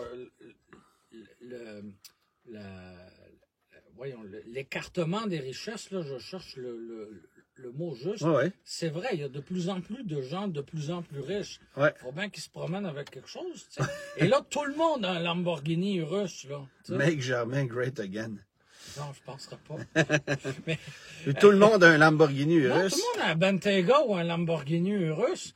voyons, l'écartement des richesses, là, je cherche le mot juste. Ouais. C'est vrai, il y a de plus en plus de gens de plus en plus riches. Il faut bien qu'ils se promènent avec quelque chose. Tu sais. Et là, tout le monde a un Lamborghini russe. Là, tu sais. Make Germain great again. Non, je ne penserais pas. Mais, tout le monde a un Lamborghini russe. Non, tout le monde a un Bentayga ou un Lamborghini russe.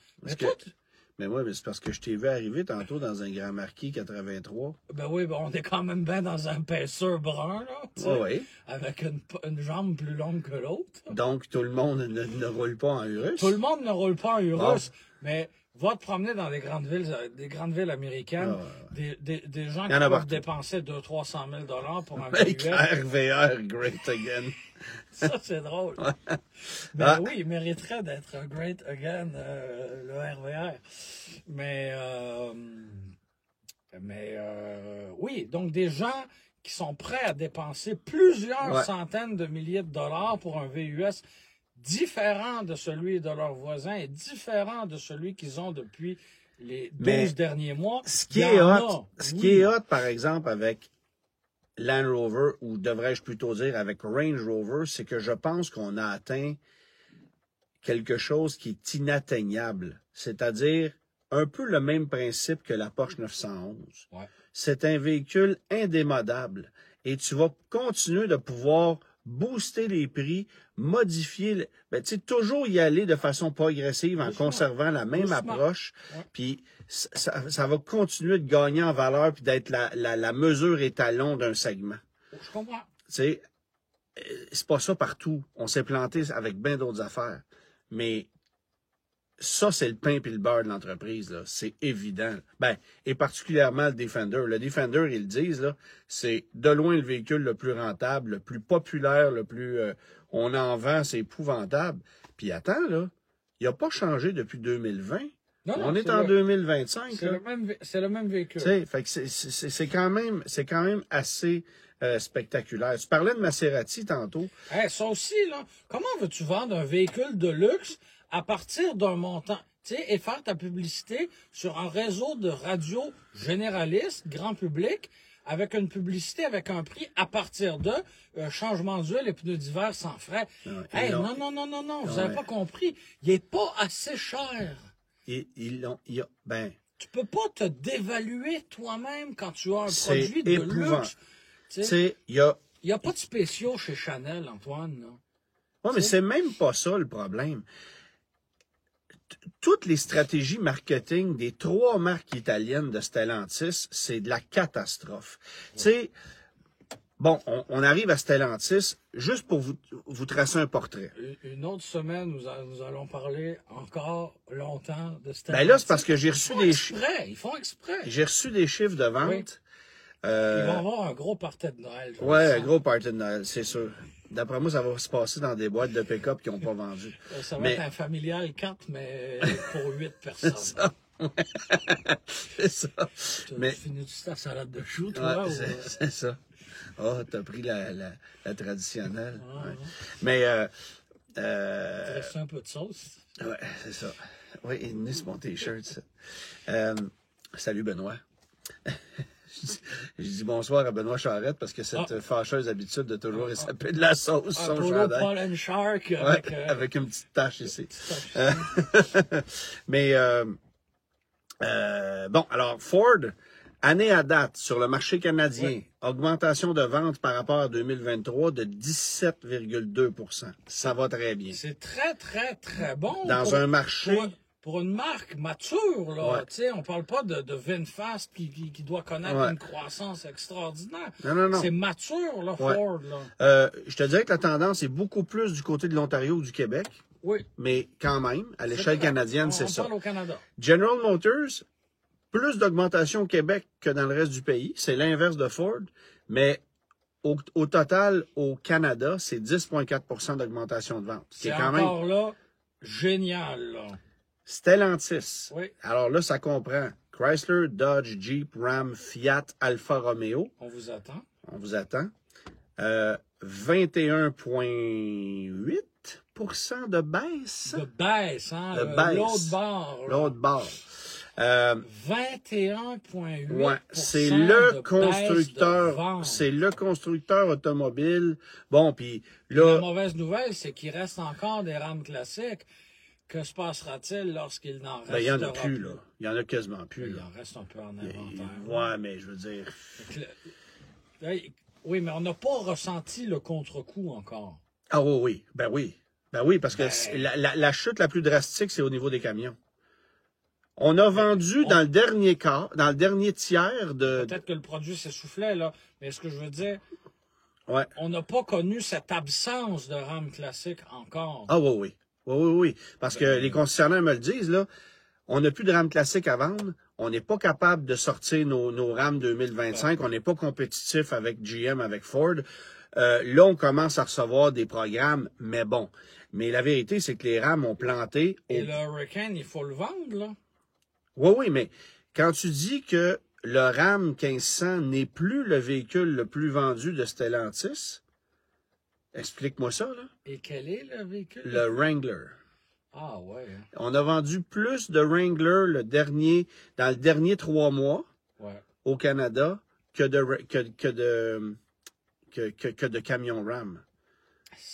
Mais moi, c'est parce que je t'ai vu arriver tantôt dans un Grand Marquis 83. Ben oui, ben on est quand même bien dans un paisseur brun, là. Oui. Avec une jambe plus longue que l'autre. Donc, tout le monde ne roule pas en Urus. Tout le monde ne roule pas en Urus, mais va te promener dans des grandes villes américaines, des gens qui peuvent dépenser 200-300 000 pour un VUS. RVR, great again. Ça, c'est drôle. Mais oui, il mériterait d'être un great again, le RVR. Mais oui, donc des gens qui sont prêts à dépenser plusieurs centaines de milliers de dollars pour un VUS différent de celui de leurs voisins et différent de celui qu'ils ont depuis les 12 derniers mois. Ce qui est hot, par exemple, avec Land Rover, ou devrais-je plutôt dire avec Range Rover, c'est que je pense qu'on a atteint quelque chose qui est inatteignable. C'est-à-dire un peu le même principe que la Porsche 911. C'est un véhicule indémodable et tu vas continuer de pouvoir booster les prix, modifier, toujours y aller de façon progressive en conservant la même approche. Puis ça va continuer de gagner en valeur puis d'être la mesure étalon d'un segment. Je comprends. C'est pas ça partout. On s'est planté avec bien d'autres affaires. Mais ça, c'est le pain et le beurre de l'entreprise, là. C'est évident. Et particulièrement le Defender. Le Defender, ils le disent, là, c'est de loin le véhicule le plus rentable, le plus populaire, le plus... on en vend, c'est épouvantable. Puis attends, là, il n'a pas changé depuis 2020. Non, on est en 2025. C'est le même véhicule. Fait que c'est quand même assez spectaculaire. Tu parlais de Maserati tantôt. Ça aussi, là, comment veux-tu vendre un véhicule de luxe à partir d'un montant, et faire ta publicité sur un réseau de radio généraliste, grand public, avec une publicité avec un prix à partir de changement d'huile et pneus d'hiver sans frais. Non, vous n'avez pas compris. Il n'est pas assez cher. Tu peux pas te dévaluer toi-même quand tu as un produit de luxe. Il n'y a pas de spéciaux chez Chanel, Antoine. Oui, mais c'est même pas ça le problème. Toutes les stratégies marketing des 3 marques italiennes de Stellantis, c'est de la catastrophe. Tu sais, bon, on arrive à Stellantis, juste pour vous tracer un portrait. Une autre semaine, nous allons parler encore longtemps de Stellantis. Ben là, c'est parce que j'ai reçu des chiffres. Ils font exprès. J'ai reçu des chiffres de vente. Oui. Ils vont avoir un gros party de Noël. Oui, un gros party de Noël, c'est sûr. D'après moi, ça va se passer dans des boîtes de pick-up qui n'ont pas vendu. Ça va être un familial 4, mais pour 8 personnes. C'est ça. Tu finis-tu ta salade de choux, toi? C'est ça. T'as pris la traditionnelle. Mais... il reste un peu de sauce. Oui, c'est ça. Oui, il est sur mon T-shirt, ça. Salut, Benoît. Je dis bonsoir à Benoît Charette parce que cette fâcheuse habitude de toujours échapper de la sauce sur son chandail. Paul Shark avec une petite tache ici. Mais bon, alors Ford, Année à date, sur le marché canadien, augmentation de vente par rapport à 2023 de 17,2 %. Ça va très bien. C'est très, très, très bon. Dans un marché... Pour une marque mature, là, on parle pas de VinFast qui doit connaître une croissance extraordinaire. Non. C'est mature, là, Ford. Là. Je te dirais que la tendance est beaucoup plus du côté de l'Ontario ou du Québec. Oui. Mais quand même, à l'échelle canadienne, c'est ça. On parle au Canada. General Motors, plus d'augmentation au Québec que dans le reste du pays. C'est l'inverse de Ford. Mais au total, au Canada, c'est 10,4 % d'augmentation de vente. C'est encore là génial, là. Stellantis. Oui. Alors là, ça comprend Chrysler, Dodge, Jeep, Ram, Fiat, Alfa Romeo. On vous attend. On vous attend. 21,8 % de baisse. De baisse, hein? De baisse. L'autre bord. L'autre bord. 21,8 ouais, c'est le constructeur. C'est le constructeur automobile. Bon, puis là. La mauvaise nouvelle, c'est qu'il reste encore des rames classiques. Que se passera-t-il lorsqu'il n'en reste il n'y en a plus, là. Il n'y en a quasiment plus. Il en reste un peu en inventaire. Ouais, mais je veux dire. Oui, mais on n'a pas ressenti le contre-coup encore. Ah oui. Ben oui, parce que la chute la plus drastique, c'est au niveau des camions. On a vendu dans le dernier tiers de... Peut-être que le produit s'essoufflait, là. Mais ce que je veux dire, ouais. On n'a pas connu cette absence de rames classiques encore. Ah oui. Oui. Parce que les concessionnaires me le disent, là. On n'a plus de rames classiques à vendre. On n'est pas capable de sortir nos rames 2025. On n'est pas compétitif avec GM, avec Ford. Là, on commence à recevoir des programmes, mais bon. Mais la vérité, c'est que les rames ont planté. Et le Hurricane, il faut le vendre, là. Oui, mais quand tu dis que le Ram 1500 n'est plus le véhicule le plus vendu de Stellantis, explique-moi ça, là. Et quel est le véhicule? Le Wrangler. Ah, ouais. On a vendu plus de Wrangler dans le dernier 3 mois au Canada que de camions Ram.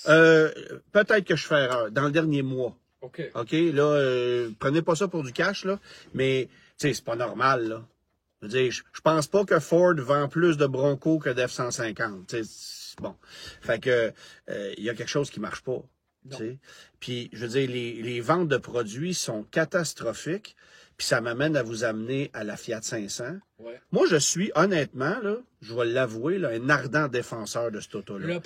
Peut-être que je fais erreur. Dans le dernier mois. OK, là, prenez pas ça pour du cash, là. Mais, tu sais, c'est pas normal, là. Je veux dire, je pense pas que Ford vend plus de Bronco que d'F-150. Bon. Fait que, il y a quelque chose qui marche pas. Puis, je veux dire, les ventes de produits sont catastrophiques. Puis ça m'amène à vous amener à la Fiat 500. Ouais. Moi, je suis, honnêtement, là, je vais l'avouer, là, un ardent défenseur de cet auto-là.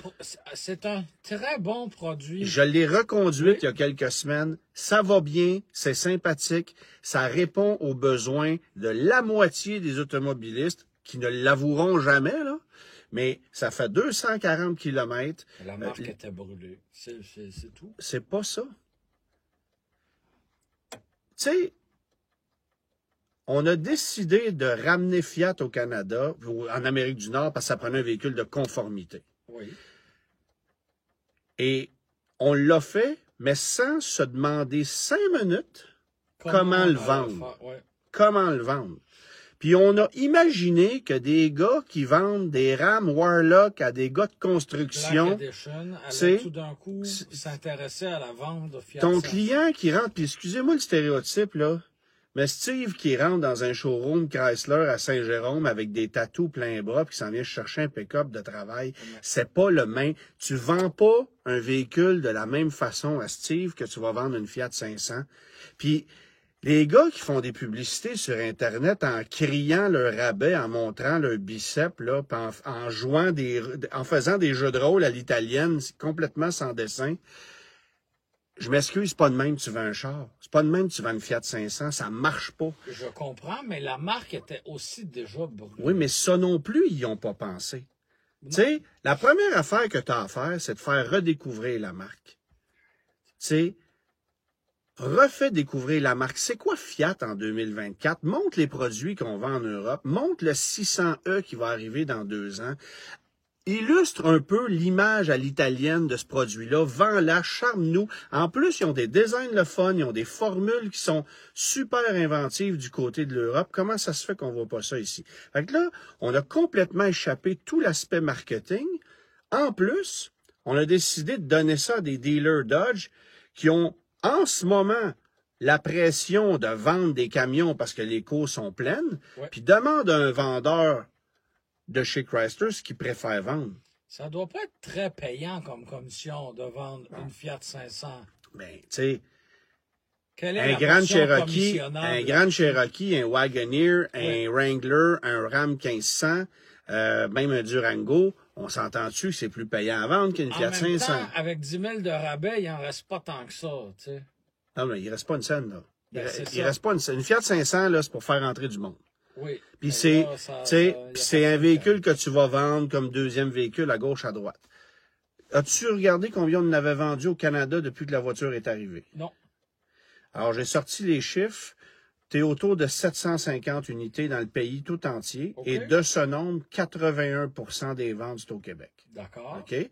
C'est un très bon produit. Je l'ai reconduite il y a quelques semaines. Ça va bien, c'est sympathique. Ça répond aux besoins de la moitié des automobilistes qui ne l'avoueront jamais, là. Mais ça fait 240 km. La marque était brûlée. C'est tout. C'est pas ça. Tu sais, on a décidé de ramener Fiat au Canada, ou en Amérique du Nord, parce que ça prenait un véhicule de conformité. Oui. Et on l'a fait, mais sans se demander 5 minutes comment le vendre. Comment le vendre. Puis on a imaginé que des gars qui vendent des Ram Warlock à des gars de construction, allait tout d'un coup s'intéresser à la vente de Fiat. Ton client qui rentre, puis excusez-moi le stéréotype, là, mais Steve qui rentre dans un showroom Chrysler à Saint-Jérôme avec des tatous plein bras puis qui s'en vient chercher un pick-up de travail, c'est pas le même. Tu vends pas un véhicule de la même façon à Steve que tu vas vendre une Fiat 500. Puis les gars qui font des publicités sur Internet en criant leur rabais, en montrant leur biceps, là, en jouant en faisant des jeux de rôle à l'italienne, complètement sans dessin. Je m'excuse, c'est pas de même que tu vends un char. C'est pas de même que tu vends une Fiat 500. Ça marche pas. Je comprends, mais la marque était aussi déjà brûlée. Oui, mais ça non plus, ils n'y ont pas pensé. Tu sais, la première affaire que tu as à faire, c'est de faire redécouvrir la marque. Tu sais, refais découvrir la marque. C'est quoi Fiat en 2024? Montre les produits qu'on vend en Europe. Montre le 600e qui va arriver dans 2 ans. Illustre un peu l'image à l'italienne de ce produit-là. Vends-la, charme-nous. En plus, ils ont des designs le fun, ils ont des formules qui sont super inventives du côté de l'Europe. Comment ça se fait qu'on voit pas ça ici? Fait que là, on a complètement échappé tout l'aspect marketing. En plus, on a décidé de donner ça à des dealers Dodge qui ont, en ce moment, la pression de vendre des camions parce que les cours sont pleines, Ouais. puis demande à un vendeur de chez Chrysler ce qu'il préfère vendre. Ça doit pas être très payant comme commission de vendre une Fiat 500. Ben, tu sais, Quelle est un la Grand portion Cherokee, commissionnable? un Grand Cherokee, un Wagoneer, Ouais. un Wrangler, un Ram 1500, même un Durango, on s'entend-tu que c'est plus payant à vendre qu'une En Fiat même 500? temps, avec 10 000 de rabais, il en reste pas tant que ça, tu sais. Non, mais il reste pas une scène, là. C'est Il ça. reste pas une scène. Une Fiat 500, là, c'est pour faire entrer du monde. Oui. Puis Mais c'est, là, ça- tu sais, ça- y a puis c'est un personne véhicule que tu vas vendre comme deuxième véhicule à gauche, à droite. As-tu regardé combien on en avait vendu au Canada depuis que la voiture est arrivée? Non. Alors, j'ai sorti les chiffres. Tu es autour de 750 unités dans le pays tout entier. OK. Et de ce nombre, 81% des ventes, c'est au Québec. D'accord. OK?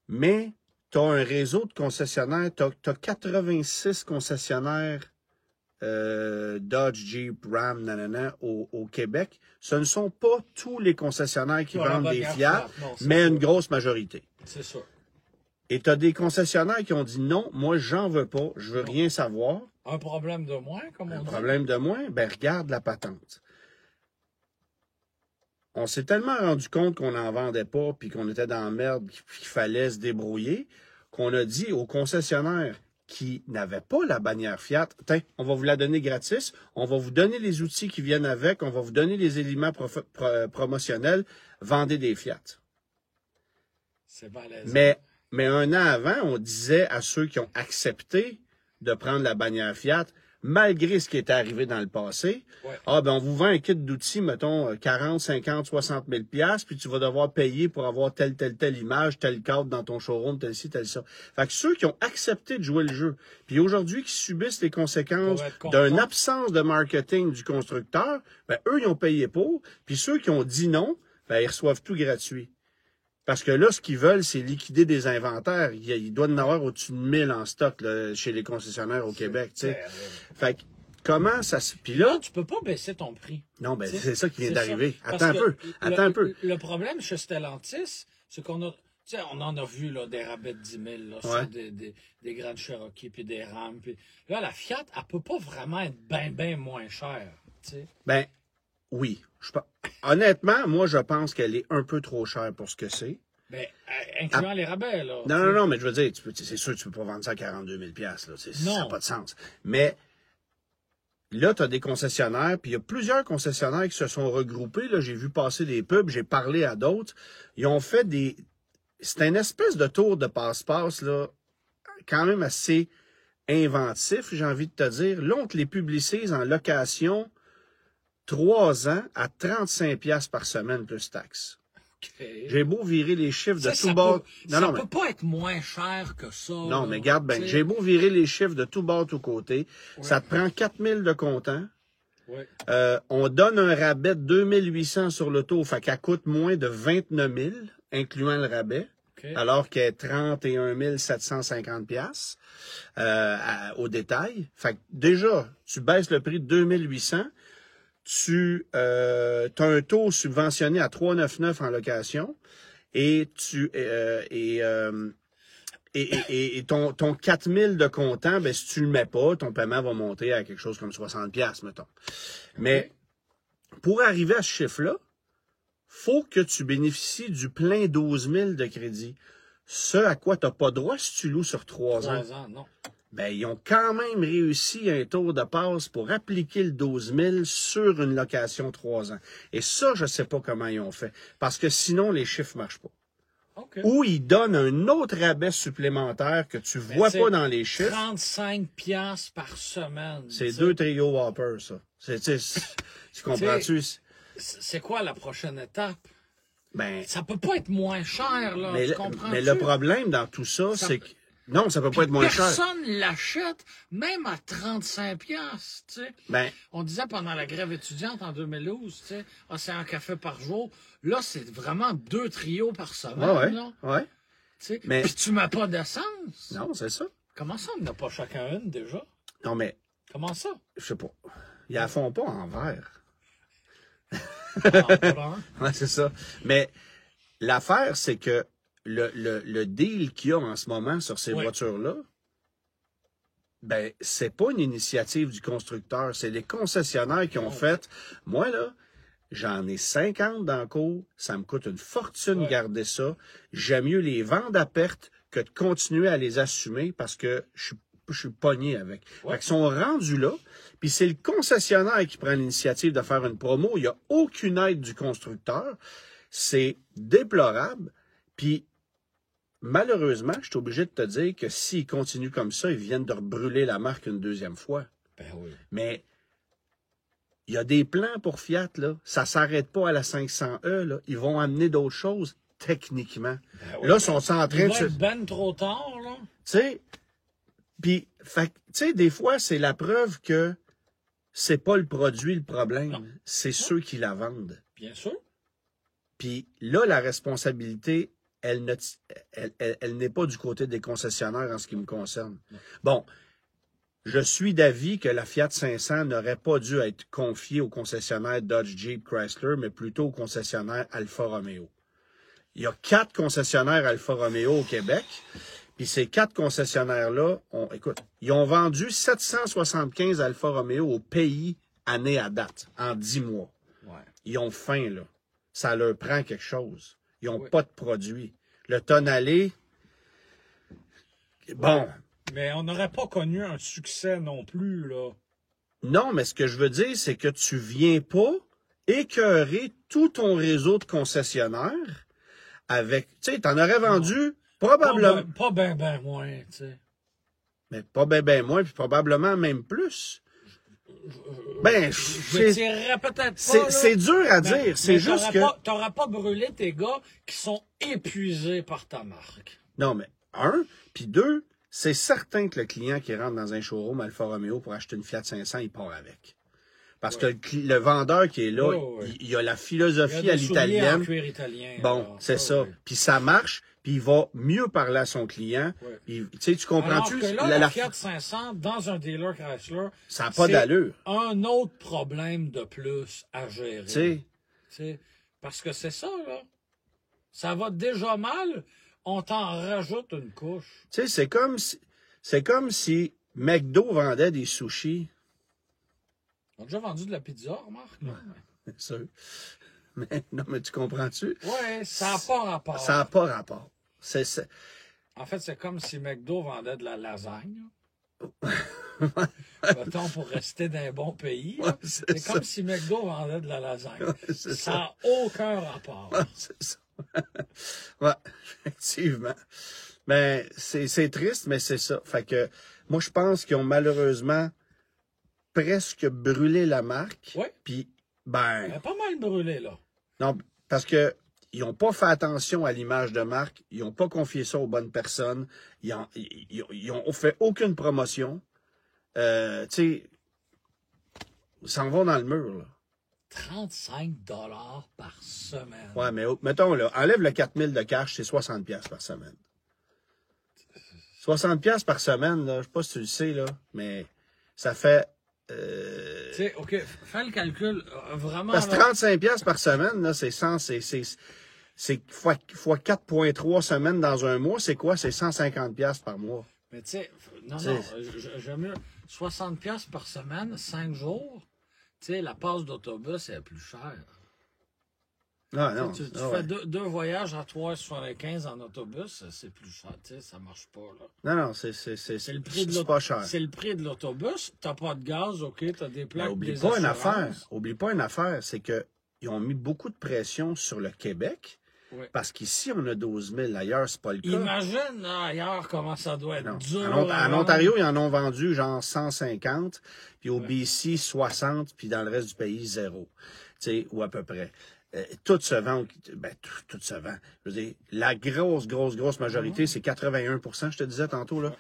Mais tu as un réseau de concessionnaires. Tu as 86 concessionnaires Dodge, Jeep, Ram, nanana, au Québec. Ce ne sont pas tous les concessionnaires qui Pour la vendent des bannière Fiat, Fiat, non, c'est mais ça. une grosse majorité. C'est ça. Et tu as des concessionnaires qui ont dit non, moi, j'en veux pas, je veux rien savoir. Un problème de moins, comme on Un dit. problème de moins, ben regarde la patente. On s'est tellement rendu compte qu'on n'en vendait pas, puis qu'on était dans la merde, puis qu'il fallait se débrouiller, qu'on a dit aux concessionnaires qui n'avaient pas la bannière Fiat, tiens, on va vous la donner gratis, on va vous donner les outils qui viennent avec, on va vous donner les éléments promotionnels, vendez des Fiat. C'est malaisant. Mais un an avant, on disait à ceux qui ont accepté de prendre la bannière Fiat, malgré ce qui était arrivé dans le passé, Ouais. ah ben on vous vend un kit d'outils, mettons 40, 50, 60 000 $, puis tu vas devoir payer pour avoir telle image, tel cadre dans ton showroom, tel ci, tel ça. Fait que ceux qui ont accepté de jouer le jeu, puis aujourd'hui qui subissent les conséquences Pour être content. d'une absence de marketing du constructeur, ben eux, ils ont payé pour, puis ceux qui ont dit non, ben ils reçoivent tout gratuit. Parce que là, ce qu'ils veulent, c'est liquider des inventaires. Il doit y en avoir au-dessus de 1000 en stock là, chez les concessionnaires au Québec. Tu sais. Terrible. Fait que, comment ça se... Puis là, Là, tu peux pas baisser ton prix. non, ben C'est- c'est ça qui vient c'est d'arriver. ça. Parce Attends un que peu. Attends un peu. Le problème chez Stellantis, c'est qu'on a... Tu sais, on en a vu là, des rabais de 10 000 là, Ouais. sur des grandes Cherokee puis des Ram. Puis... Là, la Fiat, elle peut pas vraiment être bien moins chère. Tu sais. Ben, oui. Honnêtement, moi, je pense qu'elle est un peu trop chère pour ce que c'est. Ben, incluant les rabais, là. Non, mais je veux dire, c'est sûr que tu peux pas vendre ça à 42 000 $. Là. Ça Non. n'a pas de sens. Mais là, tu as des concessionnaires, puis il y a plusieurs concessionnaires qui se sont regroupés. Là, j'ai vu passer des pubs, j'ai parlé à d'autres. Ils ont fait des... C'est une espèce de tour de passe-passe, là, quand même assez inventif, j'ai envie de te dire. Là, on te les publicise en location 3 ans à 35 $ par semaine plus taxes. OK. J'ai beau virer les chiffres de Ça, tout ça bord. peut- ça peut mais... pas être moins cher que ça. Non, là. mais garde bien. Tu sais. J'ai beau virer les chiffres de tout bord, tout côté. Ouais. Ça te prend 4 000 de comptant. Ouais. On donne un rabais de 2 800 sur l'auto, fait qu'elle coûte moins de 29 000, incluant le rabais, OK. alors qu'elle est 31 750 $ au détail. Fait que déjà, tu baisses le prix de 2 800, tu as un taux subventionné à 3,99 en location et ton 4 000 de comptant, ben, si tu le mets pas, ton paiement va monter à quelque chose comme 60 $, mettons. Mais pour arriver à ce chiffre-là, faut que tu bénéficies du plein 12 000 de crédit. Ce à quoi tu n'as pas droit si tu loues sur 3 ans. 3 ans, non. Ben, ils ont quand même réussi un tour de passe pour appliquer le 12 000 sur une location 3 ans. Et ça, je sais pas comment ils ont fait. Parce que sinon, les chiffres marchent pas. OK. Ou ils donnent un autre rabais supplémentaire que tu vois c'est pas dans les chiffres. 35 $ par semaine. C'est tu sais. 2 trios Whopper, ça. Tu comprends-tu? C'est quoi la prochaine étape? Ben, Ça peut pas être moins cher, là. mais, tu comprends-tu? mais le problème dans tout ça, Ça c'est que... Non, ça peut pas être moins cher. Personne l'achète, même à 35 $, tu sais. Ben, On disait pendant la grève étudiante en 2012, tu sais, ah, c'est un café par jour. Là, c'est vraiment 2 trios par semaine, là. ouais. Tu sais. Mais- Puis tu mets pas d'essence. Non, c'est ça. Comment ça, on n'a pas chacun une, déjà? Non, mais, Comment ça? je sais pas. Ils la font pas en verre. Ah, pas un. Ouais, c'est ça. Mais l'affaire, c'est que le deal qu'il y a en ce moment sur ces Oui. voitures-là, ben, c'est pas une initiative du constructeur, c'est les concessionnaires qui ont fait. Moi, là, j'en ai 50 dans le cours, ça me coûte une fortune garder ça. J'aime mieux les vendre à perte que de continuer à les assumer parce que je suis pogné avec. Fait qu'ils sont rendus là, puis c'est le concessionnaire qui prend l'initiative de faire une promo. Il n'y a aucune aide du constructeur. C'est déplorable. Puis, malheureusement, je suis obligé de te dire que s'ils continuent comme ça, ils viennent de brûler la marque une deuxième fois. Ben oui. Mais il y a des plans pour Fiat, là. Ça ne s'arrête pas à la 500E, là. Ils vont amener d'autres choses techniquement. Ben oui, là, ils sont en train de se... ben trop tard, là. Tu sais, puis, tu sais, des fois, c'est la preuve que c'est pas le produit le problème, c'est ceux qui la vendent. Bien sûr. Puis là, la responsabilité, elle n'est pas du côté des concessionnaires en ce qui me concerne. Bon, je suis d'avis que la Fiat 500 n'aurait pas dû être confiée au concessionnaire Dodge, Jeep, Chrysler, mais plutôt au concessionnaire Alfa Romeo. Il y a 4 concessionnaires Alfa Romeo au Québec. Puis ces 4 concessionnaires-là, écoute, ils ont vendu 775 Alfa Romeo au pays année à date, en 10 mois. Ouais. Ils ont faim, là. Ça leur prend quelque chose. Ils n'ont pas de produit. Le tonalé, bon. Mais on n'aurait pas connu un succès non plus, là. Non, mais ce que je veux dire, c'est que tu viens pas écœurer tout ton réseau de concessionnaires avec... Tu sais, t'en aurais vendu... Probablement. Pas ben moins, tu sais. Mais pas ben moins, puis probablement même plus. Ben, je tirerais peut-être pas. C'est dur à dire. C'est juste que... T'auras pas brûlé tes gars qui sont épuisés par ta marque. Non, mais puis deux, c'est certain que le client qui rentre dans un showroom Alfa Romeo pour acheter une Fiat 500, il part avec. Parce que le vendeur qui est là, il a la philosophie à l'italienne. Bon, c'est ça. Puis ça marche. Puis il va mieux parler à son client. Tu sais, tu comprends-tu? Alors que là, la Fiat 500, dans un dealer Chrysler, ça n'a pas d'allure. Un autre problème de plus à gérer. T'sais, parce que c'est ça, là. Ça va déjà mal, on t'en rajoute une couche. Tu sais, c'est comme si McDo vendait des sushis. On a déjà vendu de la pizza, remarque. C'est sûr. Mais, non, mais tu comprends-tu? Oui, ça n'a pas rapport. Ça n'a pas rapport. En fait, c'est comme si McDo vendait de la lasagne. Mettons, pour rester dans un bon pays. Ouais, c'est comme si McDo vendait de la lasagne. Ouais, ça n'a aucun rapport. Ouais, c'est ça. Ouais, effectivement. Mais c'est triste, mais c'est ça. Fait que moi, je pense qu'ils ont malheureusement presque brûlé la marque. Oui. Puis, elle a pas mal brûlé, là. Non, parce que ils n'ont pas fait attention à l'image de marque. Ils n'ont pas confié ça aux bonnes personnes. Ils ont fait aucune promotion. Tu sais, ils s'en vont dans le mur, là. 35 $ par semaine. Ouais, mais mettons, là, enlève le 4 000 de cash, c'est 60 $ par semaine. 60 $ par semaine, là, je sais pas si tu le sais, là, mais ça fait... Tu sais, OK, fais le calcul, vraiment... Parce que 35 $ par semaine, là, c'est fois 4,3 semaines dans un mois, c'est quoi? C'est 150 $ par mois. Mais tu sais, non, j'aime mieux 60 $ par semaine, 5 jours, tu sais, la passe d'autobus est plus chère. Ah, non, tu fais deux voyages à 3,75 en autobus, c'est plus cher, tu sais, ça marche pas, là. Non, c'est pas cher. C'est le prix de l'autobus, t'as pas de gaz, OK, t'as des plaques, oublie pas une affaire, c'est que ils ont mis beaucoup de pression sur le Québec, parce qu'ici, on a 12 000, ailleurs, c'est pas le cas. Imagine, ailleurs, comment ça doit être dur. En Ontario, ils en ont vendu genre 150, puis au BC, 60, puis dans le reste du pays, 0, tu sais, ou à peu près. Tout se vend, tout se vend. Je veux dire, la grosse majorité, c'est 81%, je te disais tantôt, là.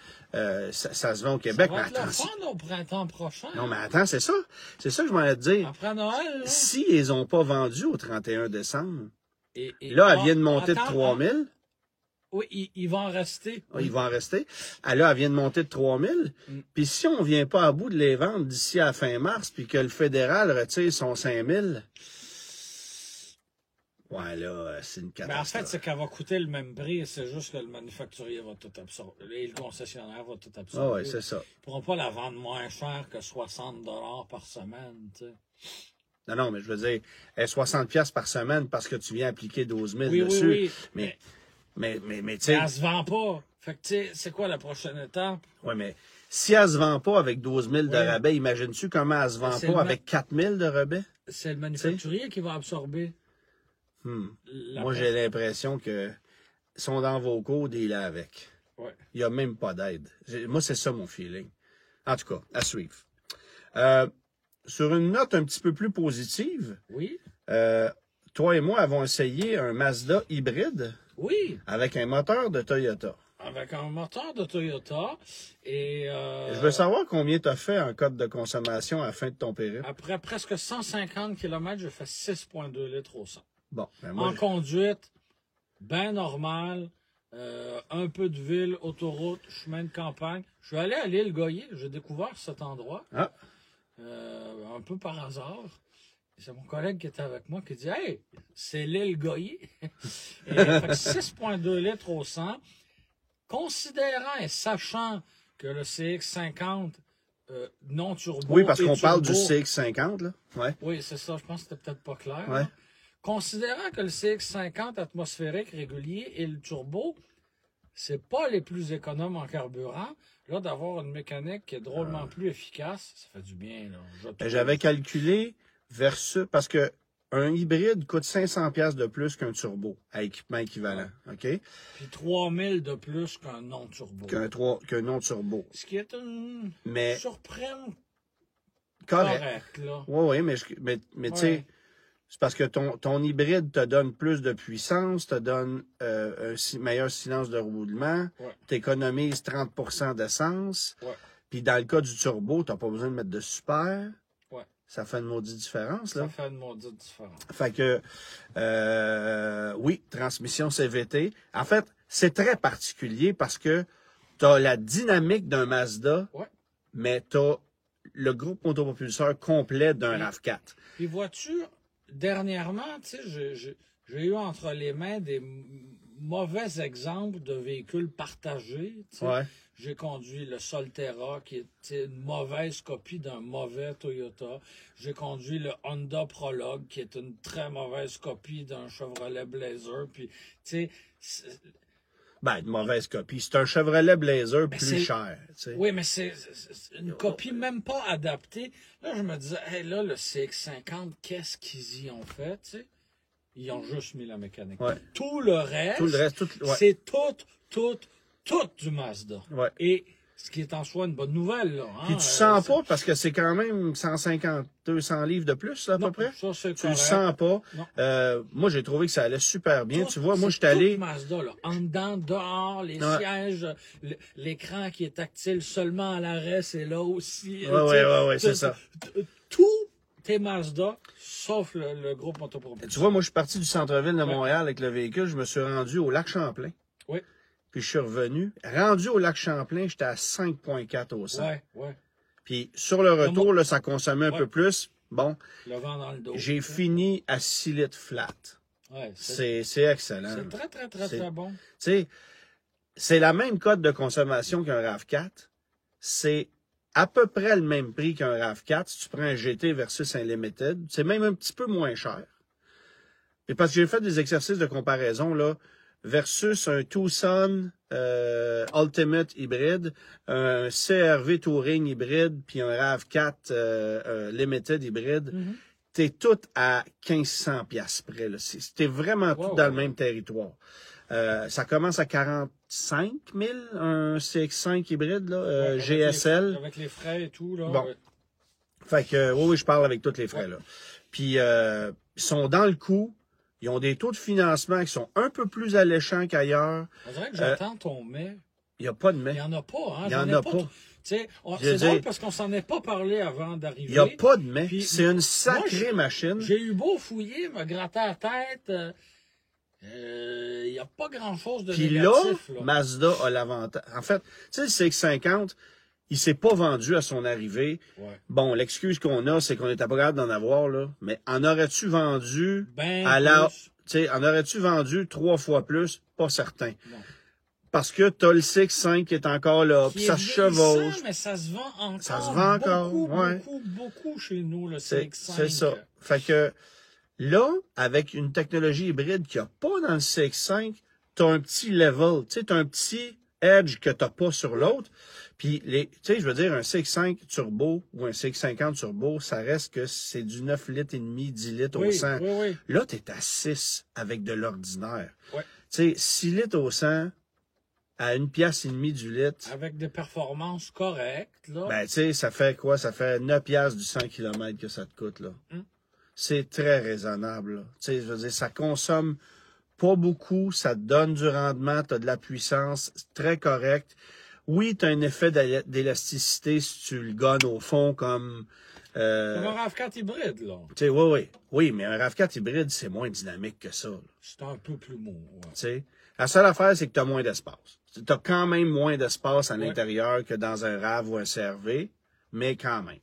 Ça se vend au Québec. Ça va être le fun au printemps prochain. Non, mais attends, c'est ça. C'est ça que je m'en allais te dire. Après Noël, là. Si ils n'ont pas vendu au 31 décembre, là, elle vient de monter de 3 000. Oui, il va en rester. Il va en rester. Là, elle vient de monter de 3 000. Puis si on vient pas à bout de les vendre d'ici à la fin mars, puis que le fédéral retire son 5 000... Ouais, là, c'est une catastrophe. Mais en fait, c'est qu'elle va coûter le même prix, c'est juste que le manufacturier va tout absorber. Et le concessionnaire va tout absorber. Ah ouais, c'est ça. Ils ne pourront pas la vendre moins cher que 60 $ par semaine, tu sais. Non, mais je veux dire, 60$ par semaine parce que tu viens appliquer 12 000 Oui, dessus. oui, Mais tu mais sais. elle se vend pas. Fait que, tu sais, c'est quoi la prochaine étape? Oui, mais si elle se vend pas avec 12 000 de Oui. rabais, imagines-tu comment elle se vend pas avec 4 000 de rabais? C'est le manufacturier qui va absorber. Moi, j'ai l'impression que sont dans vos codes et il est avec. Ouais. Il n'y a même pas d'aide. Moi, c'est ça mon feeling. En tout cas, à suivre. Sur une note un petit peu plus positive, Oui. Toi et moi avons essayé un Mazda hybride Oui. avec un moteur de Toyota. Avec un moteur de Toyota. Et Je veux savoir combien tu as fait en code de consommation à la fin de ton périple. après presque 150 km, je fais 6,2 litres au 100. Bon, ben moi, En conduite, bien normal, un peu de ville, autoroute, chemin de campagne. Je suis allé à l'île Goyer, j'ai découvert cet endroit, un peu par hasard. C'est mon collègue qui était avec moi qui dit « Hey, c'est l'île Goyer! » 6,2 litres au 100. Considérant et sachant que le CX-50 non turbo... Oui, parce qu'on parle turbo, du CX-50, là. Ouais. Oui, c'est ça, je pense que c'était peut-être pas clair. Ouais. Considérant que le CX-50 atmosphérique régulier et le turbo, c'est pas les plus économes en carburant, là, d'avoir une mécanique qui est drôlement plus efficace, ça fait du bien, là. J'avais calculé versus... Parce que un hybride coûte 500$ de plus qu'un turbo à équipement équivalent. OK? Puis 3000 de plus qu'un non-turbo. Qu'un non-turbo. Ce qui est une surprenne correct, là. Oui, mais tu sais... C'est parce que ton hybride te donne plus de puissance, te donne un meilleur silence de roulement, t'économises 30% d'essence. Puis dans le cas du turbo, tu n'as pas besoin de mettre de super. Ça fait une maudite différence, là. Ça fait une maudite différence. Fait que, oui, transmission CVT. En fait, c'est très particulier parce que tu as la dynamique d'un Mazda, mais tu as le groupe motopropulseur complet d'un RAV4. Puis vois-tu... Dernièrement, tu sais, j'ai eu entre les mains des mauvais exemples de véhicules partagés. Tu sais. J'ai conduit le Solterra, qui est une mauvaise copie d'un mauvais Toyota. J'ai conduit le Honda Prologue, qui est une très mauvaise copie d'un Chevrolet Blazer. Puis, tu sais... une mauvaise copie. C'est un Chevrolet Blazer plus cher. T'sais. Oui, mais c'est une copie même pas adaptée. Là, je me disais, hey, là, le CX-50, qu'est-ce qu'ils y ont fait, tu sais? Ils ont juste mis la mécanique. Tout le reste, c'est tout du Mazda. Et ce qui est en soi une bonne nouvelle, là. Hein, puis tu sens pas, parce que c'est quand même 150, 200 livres de plus, là, à peu près. Ça, c'est tu le sens pas. Moi, j'ai trouvé que ça allait super bien. Tu vois, moi, je suis allé... Mazda, là. En dedans, dehors, les sièges, l'écran qui est tactile seulement à l'arrêt, c'est là aussi. Oui, c'est ça. Tout est Mazda, sauf le groupe motopropulseur. Tu vois, moi, je suis parti du centre-ville de Montréal avec le véhicule. Je me suis rendu au lac Champlain. Oui. Puis je suis revenu. Rendu au lac Champlain, j'étais à 5,4 au 100. Puis sur le retour, là, ça consommait un peu plus. Bon, le vent dans le dos. J'ai fini à 6 litres flat. C'est excellent. C'est très, très, très, très bon. Tu sais, c'est la même cote de consommation qu'un RAV4. C'est à peu près le même prix qu'un RAV4 si tu prends un GT versus un Limited. C'est même un petit peu moins cher. Et parce que j'ai fait des exercices de comparaison, là, versus un Tucson Ultimate hybride, un CR-V Touring hybride, puis un RAV4 Limited hybride, t'es tout à 1500$ près. T'es vraiment tout dans le même territoire. Ça commence à 45 000, un CX-5 hybride, là, GSL. Avec les frais et tout, là. Bon. Fait que, oui, je parle avec tous les frais, là. Puis, ils sont dans le coup. Ils ont des taux de financement qui sont un peu plus alléchants qu'ailleurs. On dirait que j'attends ton mai. Il n'y a pas de mai. Il n'y en a pas, hein? Il n'y en a pas. C'est drôle parce qu'on s'en est pas parlé avant d'arriver. Il n'y a pas de mai. C'est une sacrée machine. J'ai eu beau fouiller, me gratter la tête. Il n'y a pas grand-chose de négatif. Puis là, Mazda a l'avantage. En fait, tu sais, le CX-50, il s'est pas vendu à son arrivée. Bon, l'excuse qu'on a, c'est qu'on n'était pas capable d'en avoir, là. Mais en aurais-tu vendu à la... Tu sais, en aurais-tu vendu 3 fois plus? Pas certain. Non. Parce que t'as le CX5 qui est encore là, puis ça se chevauche. Mais ça se vend encore. Ça se vend encore, beaucoup chez nous, le CX5. C'est ça. Fait que là, avec une technologie hybride qu'il n'y a pas dans le CX5, t'as un petit level, tu sais, t'as un petit edge que t'as pas sur l'autre. Puis, tu sais, je veux dire, un CX5 turbo ou un CX50 turbo, ça reste que c'est du 9 litres et demi, 10 litres au 100. Oui. Là, t'es à 6 avec de l'ordinaire. Ouais. Tu sais, 6 litres au 100 à 1,5 piastre du litre. Avec des performances correctes, là. Ben, tu sais, ça fait quoi? Ça fait 9 piastres du 100 km que ça te coûte, là. C'est très raisonnable, là. Tu sais, je veux dire, ça consomme pas beaucoup, ça te donne du rendement, tu as de la puissance, très correct. Oui, tu as un effet d'élasticité si tu le gonnes au fond comme... Comme un RAV4 hybride, là. Tu sais, oui. Oui, mais un RAV4 hybride, c'est moins dynamique que ça. C'est un peu plus mou. Ouais. Tu sais, la seule affaire, c'est que tu as moins d'espace. Tu as quand même moins d'espace à l'intérieur que dans un RAV ou un CR-V, mais quand même.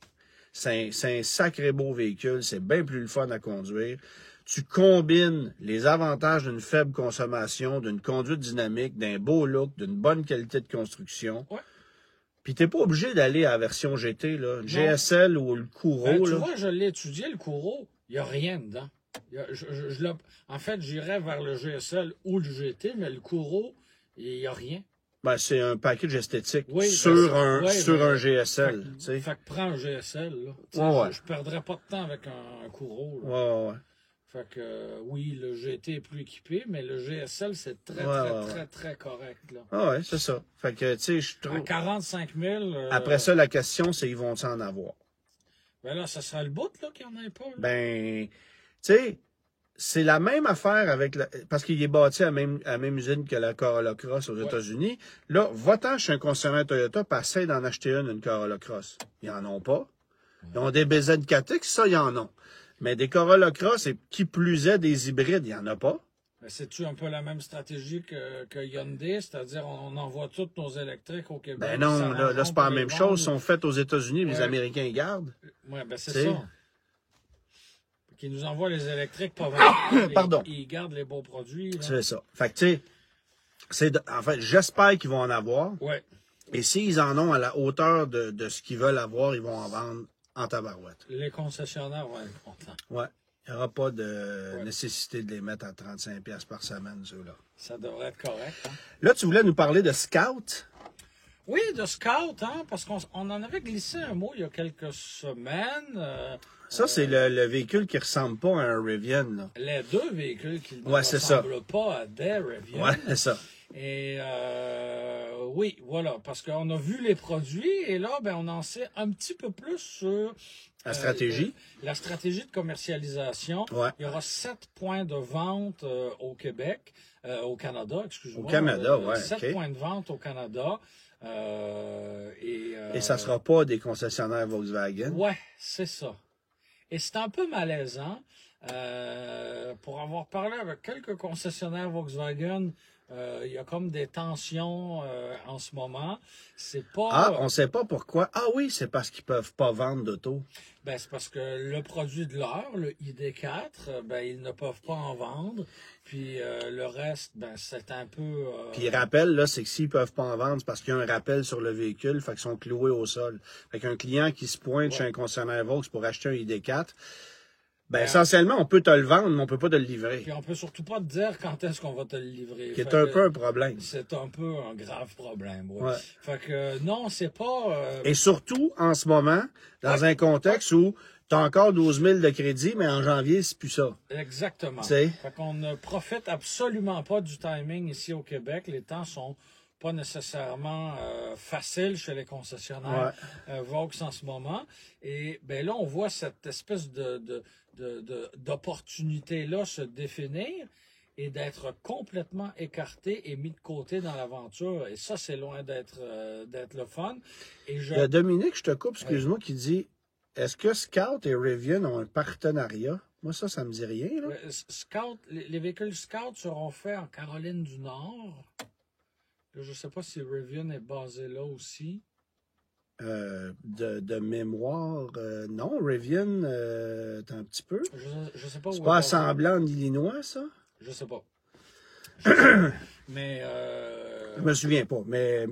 C'est un sacré beau véhicule, c'est bien plus le fun à conduire. Tu combines les avantages d'une faible consommation, d'une conduite dynamique, d'un beau look, d'une bonne qualité de construction. Ouais. Puis t'es pas obligé d'aller à la version GT, là. Le GSL ou le Couro. Tu vois, je l'ai étudié, le Couro, il n'y a rien dedans. En fait, j'irais vers le GSL ou le GT, mais le Couro, il n'y a rien. Ben, c'est un package esthétique sur un GSL. Fait que prends un GSL. Là. Je ne perdrais pas de temps avec un Couro. Ouais. Fait que oui, le GT est plus équipé, mais le GSL, c'est très correct. Là. Ah ouais, c'est ça. Fait que, tu sais, je trouve... À 45 000... Après ça, la question, c'est ils vont-ils en avoir? Ben là, ça sera le bout, là, qu'il n'y en ait pas. Là. Ben, tu sais, c'est la même affaire avec... Parce qu'il est bâti à la même usine que la Corolla Cross aux États-Unis. Là, va-t'en chez un concessionnaire Toyota, puis essaye d'en acheter une Corolla Cross. Ils en ont pas. Ils ont des BZ4X, ça, ils en ont. Mais des Corolla Cross, et qui plus est, des hybrides, il n'y en a pas. C'est-tu un peu la même stratégie que Hyundai? C'est-à-dire, on envoie tous nos électriques au Québec? Ben non, là c'est pas la même chose. Ils sont faits aux États-Unis, les Américains ils gardent. Oui, ben c'est ça. Qui nous envoient les électriques pas vendus. Pardon. Ils gardent les beaux produits. C'est ça. Fait que, tu sais, en fait, j'espère qu'ils vont en avoir. Ouais. Et s'ils en ont à la hauteur de ce qu'ils veulent avoir, ils vont en vendre en tabarouette. Les concessionnaires vont être contents. Ouais. Il n'y aura pas de nécessité de les mettre à 35$ par semaine, ceux-là. Ça devrait être correct. Hein? Là, tu voulais nous parler de Scout? Oui, de Scout, hein, parce qu'on en avait glissé un mot il y a quelques semaines. Ça, c'est le véhicule qui ressemble pas à un Rivian. Là. Les deux véhicules qui ne ressemblent pas à des Rivian. Ouais, c'est ça. Et oui, voilà, parce qu'on a vu les produits et là, ben, on en sait un petit peu plus sur la stratégie. La stratégie de commercialisation. Ouais. Il y aura 7 points de vente au Québec, au Canada, excusez-moi. Au Canada, oui. 7 points de vente au Canada. Et ça ne sera pas des concessionnaires Volkswagen. Oui, c'est ça. Et c'est un peu malaisant. Pour avoir parlé avec quelques concessionnaires Volkswagen, il y a comme des tensions en ce moment. C'est pas. Ah, on ne sait pas pourquoi. Ah oui, c'est parce qu'ils ne peuvent pas vendre d'auto. Ben, c'est parce que le produit de l'heure, le ID4, ben, ils ne peuvent pas en vendre. Puis le reste, ben, c'est un peu... Puis ils rappellent, là, c'est que s'ils ne peuvent pas en vendre, c'est parce qu'il y a un rappel sur le véhicule, fait qu'ils sont cloués au sol. Fait qu'un client qui se pointe chez un concessionnaire Volks pour acheter un ID4, ben, essentiellement, on peut te le vendre, mais on peut pas te le livrer. Puis on peut surtout pas te dire quand est-ce qu'on va te le livrer. Qui est un peu un problème. C'est un peu un grave problème, ouais. Fait que non, c'est pas... Et surtout, en ce moment, dans un contexte où tu as encore 12 000 de crédit, mais en janvier, c'est plus ça. Exactement. T'sais? Fait qu'on ne profite absolument pas du timing ici au Québec. Les temps sont pas nécessairement faciles chez les concessionnaires Vaux en ce moment. Et ben là, on voit cette espèce d'opportunité-là se définir et d'être complètement écarté et mis de côté dans l'aventure. Et ça, c'est loin d'être le fun. Et Dominique, je te coupe, excuse-moi, qui dit... Est-ce que Scout et Rivian ont un partenariat? Moi, ça me dit rien. Là. Scout, les véhicules Scout seront faits en Caroline du Nord. Je ne sais pas si Rivian est basé là aussi. De mémoire, non. Rivian, un petit peu. Je sais pas où. C'est pas assemblant en Illinois, ça? Je sais pas. Mais... Je me souviens pas, mais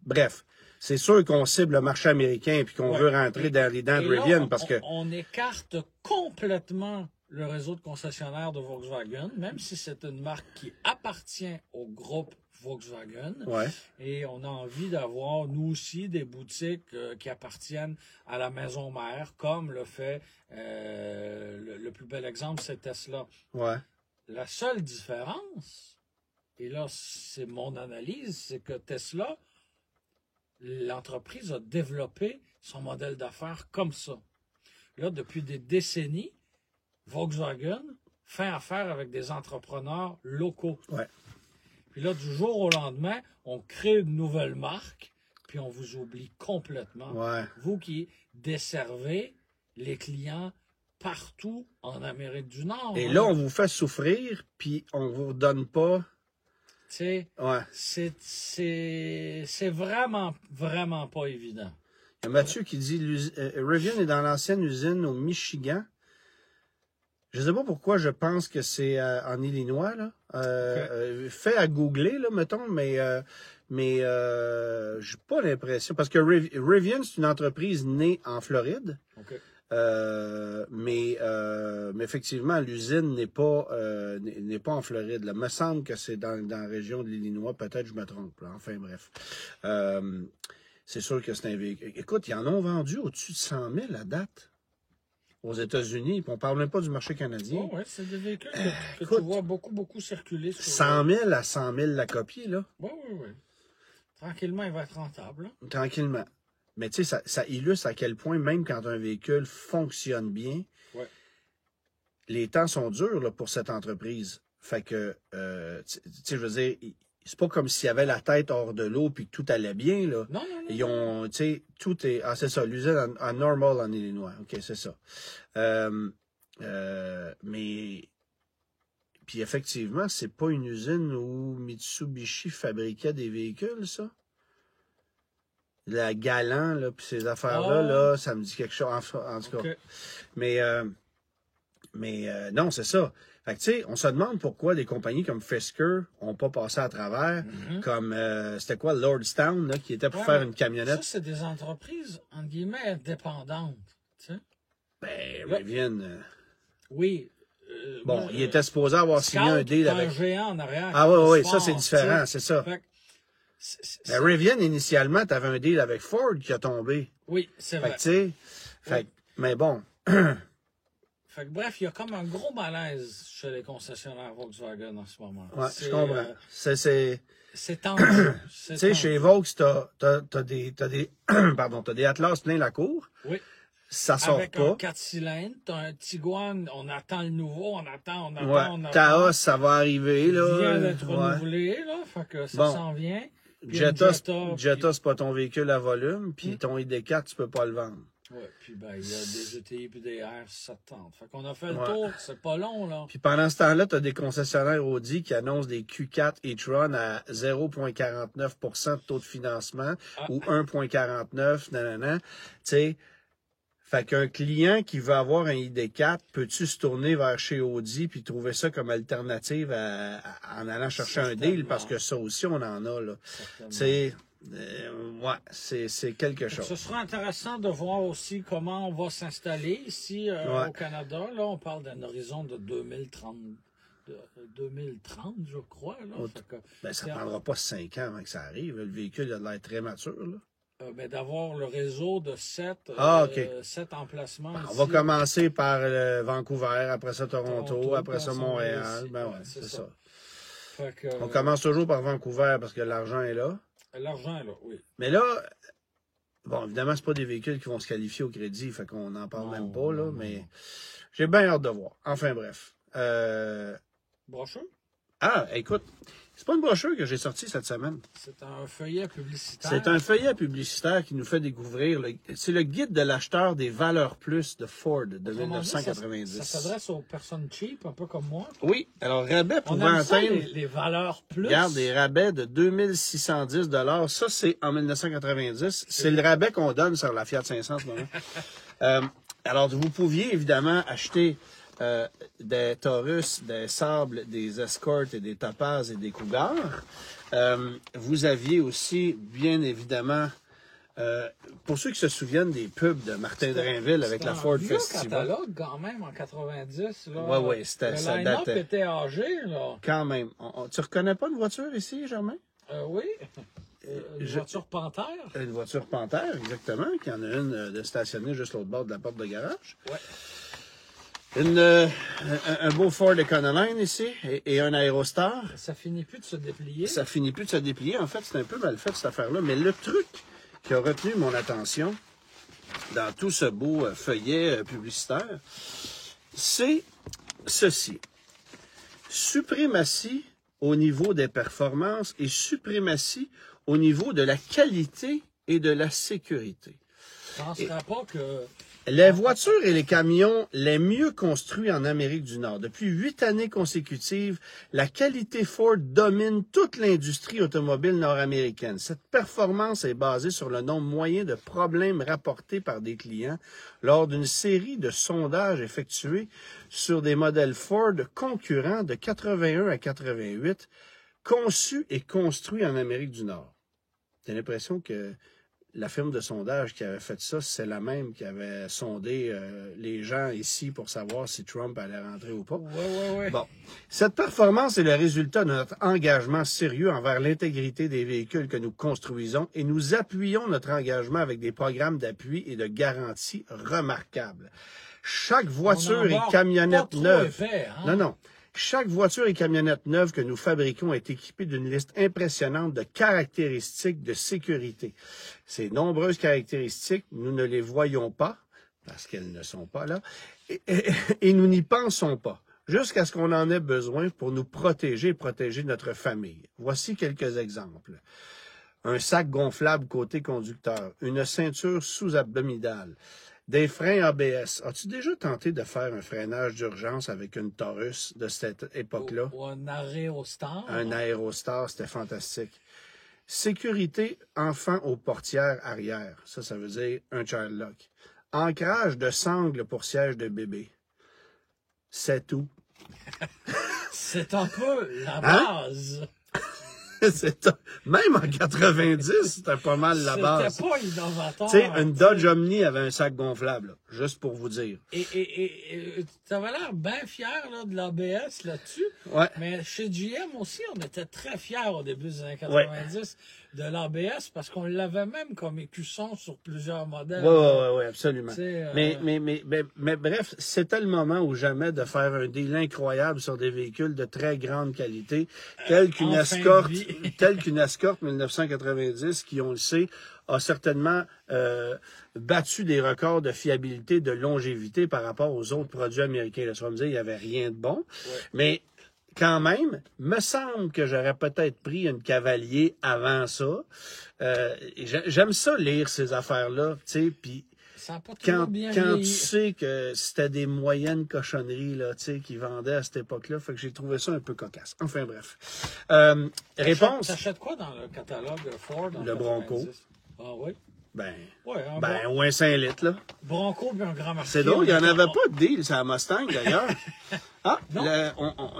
bref. C'est sûr qu'on cible le marché américain puis qu'on veut rentrer dans les dents de Rivian parce que... On écarte complètement le réseau de concessionnaires de Volkswagen, même si c'est une marque qui appartient au groupe Volkswagen. Ouais. Et on a envie d'avoir, nous aussi, des boutiques qui appartiennent à la maison mère, comme le fait, le plus bel exemple, c'est Tesla. Ouais. La seule différence, et là, c'est mon analyse, c'est que Tesla, l'entreprise a développé son modèle d'affaires comme ça. Là, depuis des décennies, Volkswagen fait affaire avec des entrepreneurs locaux. Ouais. Puis là, du jour au lendemain, on crée une nouvelle marque, puis on vous oublie complètement. Ouais. Vous qui desservez les clients partout en Amérique du Nord. Et là, on vous fait souffrir, puis on vous donne pas... Tu sais, Ouais. c'est vraiment, vraiment pas évident. Il y a Mathieu qui dit Rivian est dans l'ancienne usine au Michigan. Je ne sais pas pourquoi je pense que c'est en Illinois, là. Fait à googler, là, mettons, mais j'ai pas l'impression. Parce que Rivian, c'est une entreprise née en Floride. Okay. Mais effectivement, l'usine n'est pas en Floride. Là. Il me semble que c'est dans la région de l'Illinois. Peut-être je me trompe. Là. Enfin, bref. C'est sûr que c'est un véhicule. Écoute, ils en ont vendu au-dessus de 100 000 à date aux États-Unis. Puis on parle même pas du marché canadien. Oui, c'est des véhicules que tu vois beaucoup circuler. Sur 100 000 à 100 000 la copie, là. Oui. Tranquillement, il va être rentable. Là. Tranquillement. Mais tu sais, ça illustre à quel point, même quand un véhicule fonctionne bien, les temps sont durs là, pour cette entreprise. Fait que, tu sais, je veux dire, c'est pas comme s'il y avait la tête hors de l'eau puis que tout allait bien, là. Non. Ils ont, tu sais, tout est... Ah, c'est ça, l'usine à Normal en Illinois. OK, c'est ça. Mais... Puis effectivement, c'est pas une usine où Mitsubishi fabriquait des véhicules, ça? La Galant, là, puis ces affaires-là, là, ça me dit quelque chose, en tout cas. Mais non, c'est ça. Fait que, tu sais, on se demande pourquoi des compagnies comme Fisker n'ont pas passé à travers, comme, c'était quoi, Lordstown, là, qui était pour faire une camionnette. Ça, c'est des entreprises, entre guillemets, indépendantes, tu sais. Ben, Rivian... Oui. Bon, il était supposé avoir signé un deal avec... un géant en arrière. Ah oui, ça, c'est différent, c'est ça. Fait mais Rivian, initialement, tu avais un deal avec Ford qui a tombé. Oui, c'est vrai. Tu sais, mais bon. Fait que, bref, il y a comme un gros malaise chez les concessionnaires Volkswagen en ce moment. Ouais, je comprends. C'est tendu. Tu sais, chez Vaux, t'as des Atlas plein la cour. Oui. Ça sort avec pas. Un 4 cylindres, t'as un Tiguan, on attend le nouveau, on attend. Taos, ça va arriver, là. Il vient d'être renouvelé, là. Fait que ça s'en vient. Jetta, c'est pas ton véhicule à volume, puis ton ID4, tu peux pas le vendre. Oui, puis ben, il y a des ETI et des R70. Fait qu'on a fait le tour, c'est pas long, là. Puis pendant ce temps-là, tu as des concessionnaires Audi qui annoncent des Q4 e-tron à 0,49% de taux de financement ou 1,49, nanana. Tu sais, fait qu'un client qui veut avoir un ID4, peux-tu se tourner vers chez Audi puis trouver ça comme alternative en allant chercher un deal? Parce que ça aussi, on en a, là. Tu sais... c'est quelque chose. Ce sera intéressant de voir aussi comment on va s'installer ici au Canada. Là, on parle d'un horizon de 2030, je crois. Là. Ça ne prendra pas 5 ans avant que ça arrive. Le véhicule a l'air très mature. Là. D'avoir le réseau de 7 emplacements. On va commencer par Vancouver, après ça Toronto, après ça Montréal. C'est ça. On commence toujours par Vancouver parce que l'argent est là. L'argent est là, oui. Mais là, bon, évidemment, c'est pas des véhicules qui vont se qualifier au crédit, fait qu'on n'en parle même pas, là, mais j'ai bien hâte de voir. Enfin, bref. Brochure? Ah, écoute, c'est pas une brochure que j'ai sortie cette semaine. C'est un feuillet publicitaire. C'est un feuillet publicitaire qui nous fait découvrir, c'est le guide de l'acheteur des valeurs plus de Ford de 1990. Ça s'adresse aux personnes cheap, un peu comme moi. Oui, alors rabais pouvant atteindre... les valeurs plus. Regarde, des rabais de 2610 $. Ça, c'est en 1990. C'est le rabais qu'on donne sur la Fiat 500 en ce moment. Alors, vous pouviez évidemment acheter des Taurus, des Sables, des Escorts et des Topaz et des Cougars. Vous aviez aussi, bien évidemment, pour ceux qui se souviennent des pubs de Martin Drainville avec la Ford Festival. C'était un catalogue quand même en 90. Oui, c'était ça. Le line-up était âgé. Là. Quand même. Tu reconnais pas une voiture ici, Germain? Oui. Une voiture Panthère. Une voiture Panthère, exactement. Il y en a une de stationnée juste l'autre bord de la porte de garage. Oui. Un beau Ford Econoline ici et un Aerostar. Ça finit plus de se déplier. Ça finit plus de se déplier. En fait, c'est un peu mal fait, cette affaire-là. Mais le truc qui a retenu mon attention dans tout ce beau feuillet publicitaire, c'est ceci. Suprématie au niveau des performances et suprématie au niveau de la qualité et de la sécurité. Je ne penserais pas que... Les voitures et les camions les mieux construits en Amérique du Nord. Depuis 8 années consécutives, la qualité Ford domine toute l'industrie automobile nord-américaine. Cette performance est basée sur le nombre moyen de problèmes rapportés par des clients lors d'une série de sondages effectués sur des modèles Ford concurrents de 81 à 88, conçus et construits en Amérique du Nord. J'ai l'impression que la firme de sondage qui avait fait ça, c'est la même qui avait sondé les gens ici pour savoir si Trump allait rentrer ou pas. Oui. Bon. Cette performance est le résultat de notre engagement sérieux envers l'intégrité des véhicules que nous construisons et nous appuyons notre engagement avec des programmes d'appui et de garantie remarquables. Chaque voiture et camionnette neuve... Non. Chaque voiture et camionnette neuve que nous fabriquons est équipée d'une liste impressionnante de caractéristiques de sécurité. Ces nombreuses caractéristiques, nous ne les voyons pas, parce qu'elles ne sont pas là, et nous n'y pensons pas, jusqu'à ce qu'on en ait besoin pour nous protéger et protéger notre famille. Voici quelques exemples. Un sac gonflable côté conducteur, une ceinture sous-abdominale, des freins ABS. As-tu déjà tenté de faire un freinage d'urgence avec une Taurus de cette époque-là? Ou un Aerostar. Un Aerostar, c'était fantastique. Sécurité enfant aux portières arrière. Ça veut dire un child lock. Ancrage de sangle pour siège de bébé. C'est tout. C'est un peu la base. Même en 90, c'était pas mal la base. C'était pas innovateur. Tu sais, une Dodge Omni avait un sac gonflable, là, juste pour vous dire. Et tu avais l'air bien fier là, de l'ABS là-dessus. Ouais. Mais chez GM aussi, on était très fiers au début des années 90 de l'ABS parce qu'on l'avait même comme écusson sur plusieurs modèles. Oui, absolument. Mais bref, c'était le moment ou jamais de faire un deal incroyable sur des véhicules de très grande qualité, tels qu'une Escort 1990, qui, on le sait, a certainement battu des records de fiabilité, de longévité par rapport aux autres produits américains. Là, ça va me dire, il n'y avait rien de bon. Ouais. Mais quand même, me semble que j'aurais peut-être pris une Cavalier avant ça. J'aime ça lire ces affaires-là, tu sais, puis quand tu sais que c'était des moyennes cochonneries là, tu sais, qui vendaient à cette époque-là, fait que j'ai trouvé ça un peu cocasse. Enfin bref. Réponse. T'achètes quoi dans le catalogue Ford? Le Bronco. Ah oui? Ou un 5 litres, là. Bronco puis un grand marqué. C'est drôle, il n'y en avait pas de deal, c'est la Mustang, d'ailleurs.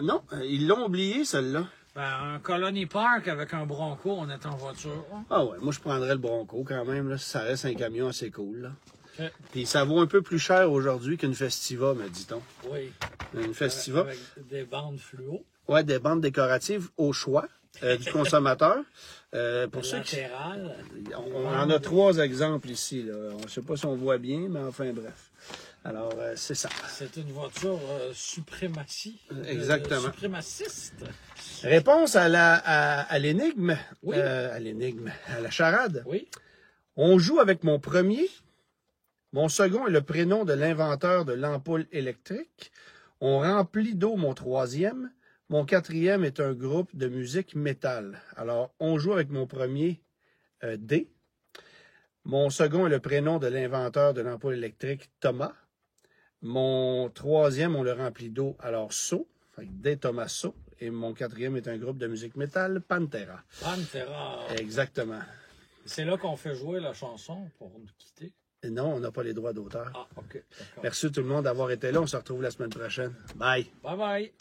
Non, ils l'ont oublié, celle-là. Un Colony Park avec un Bronco, on est en voiture. Ah ouais, moi je prendrais le Bronco quand même, là. Ça reste un camion assez cool, là. Okay. Puis ça vaut un peu plus cher aujourd'hui qu'une Festiva, me dit-on. Oui. Une Festiva. Avec des bandes fluo. Ouais, des bandes décoratives au choix du consommateur. Pour ceux qui... On en a 3 exemples ici, là. Je ne sais pas si on voit bien, mais enfin bref. Alors, c'est ça. C'est une voiture suprématie. Exactement. Suprémaciste. Réponse à l'énigme. Oui. À la charade. Oui. On joue avec mon premier. Mon second est le prénom de l'inventeur de l'ampoule électrique. On remplit d'eau mon troisième. Mon quatrième est un groupe de musique métal. Alors, on joue avec mon premier D. Mon second est le prénom de l'inventeur de l'ampoule électrique, Thomas. Mon troisième, on le remplit d'eau, alors So, D. Thomas So. Et mon quatrième est un groupe de musique métal, Pantera. Pantera. Exactement. C'est là qu'on fait jouer la chanson pour nous quitter. Non, on n'a pas les droits d'auteur. Ah, OK. D'accord. Merci tout le monde d'avoir été là. On se retrouve la semaine prochaine. Bye. Bye bye.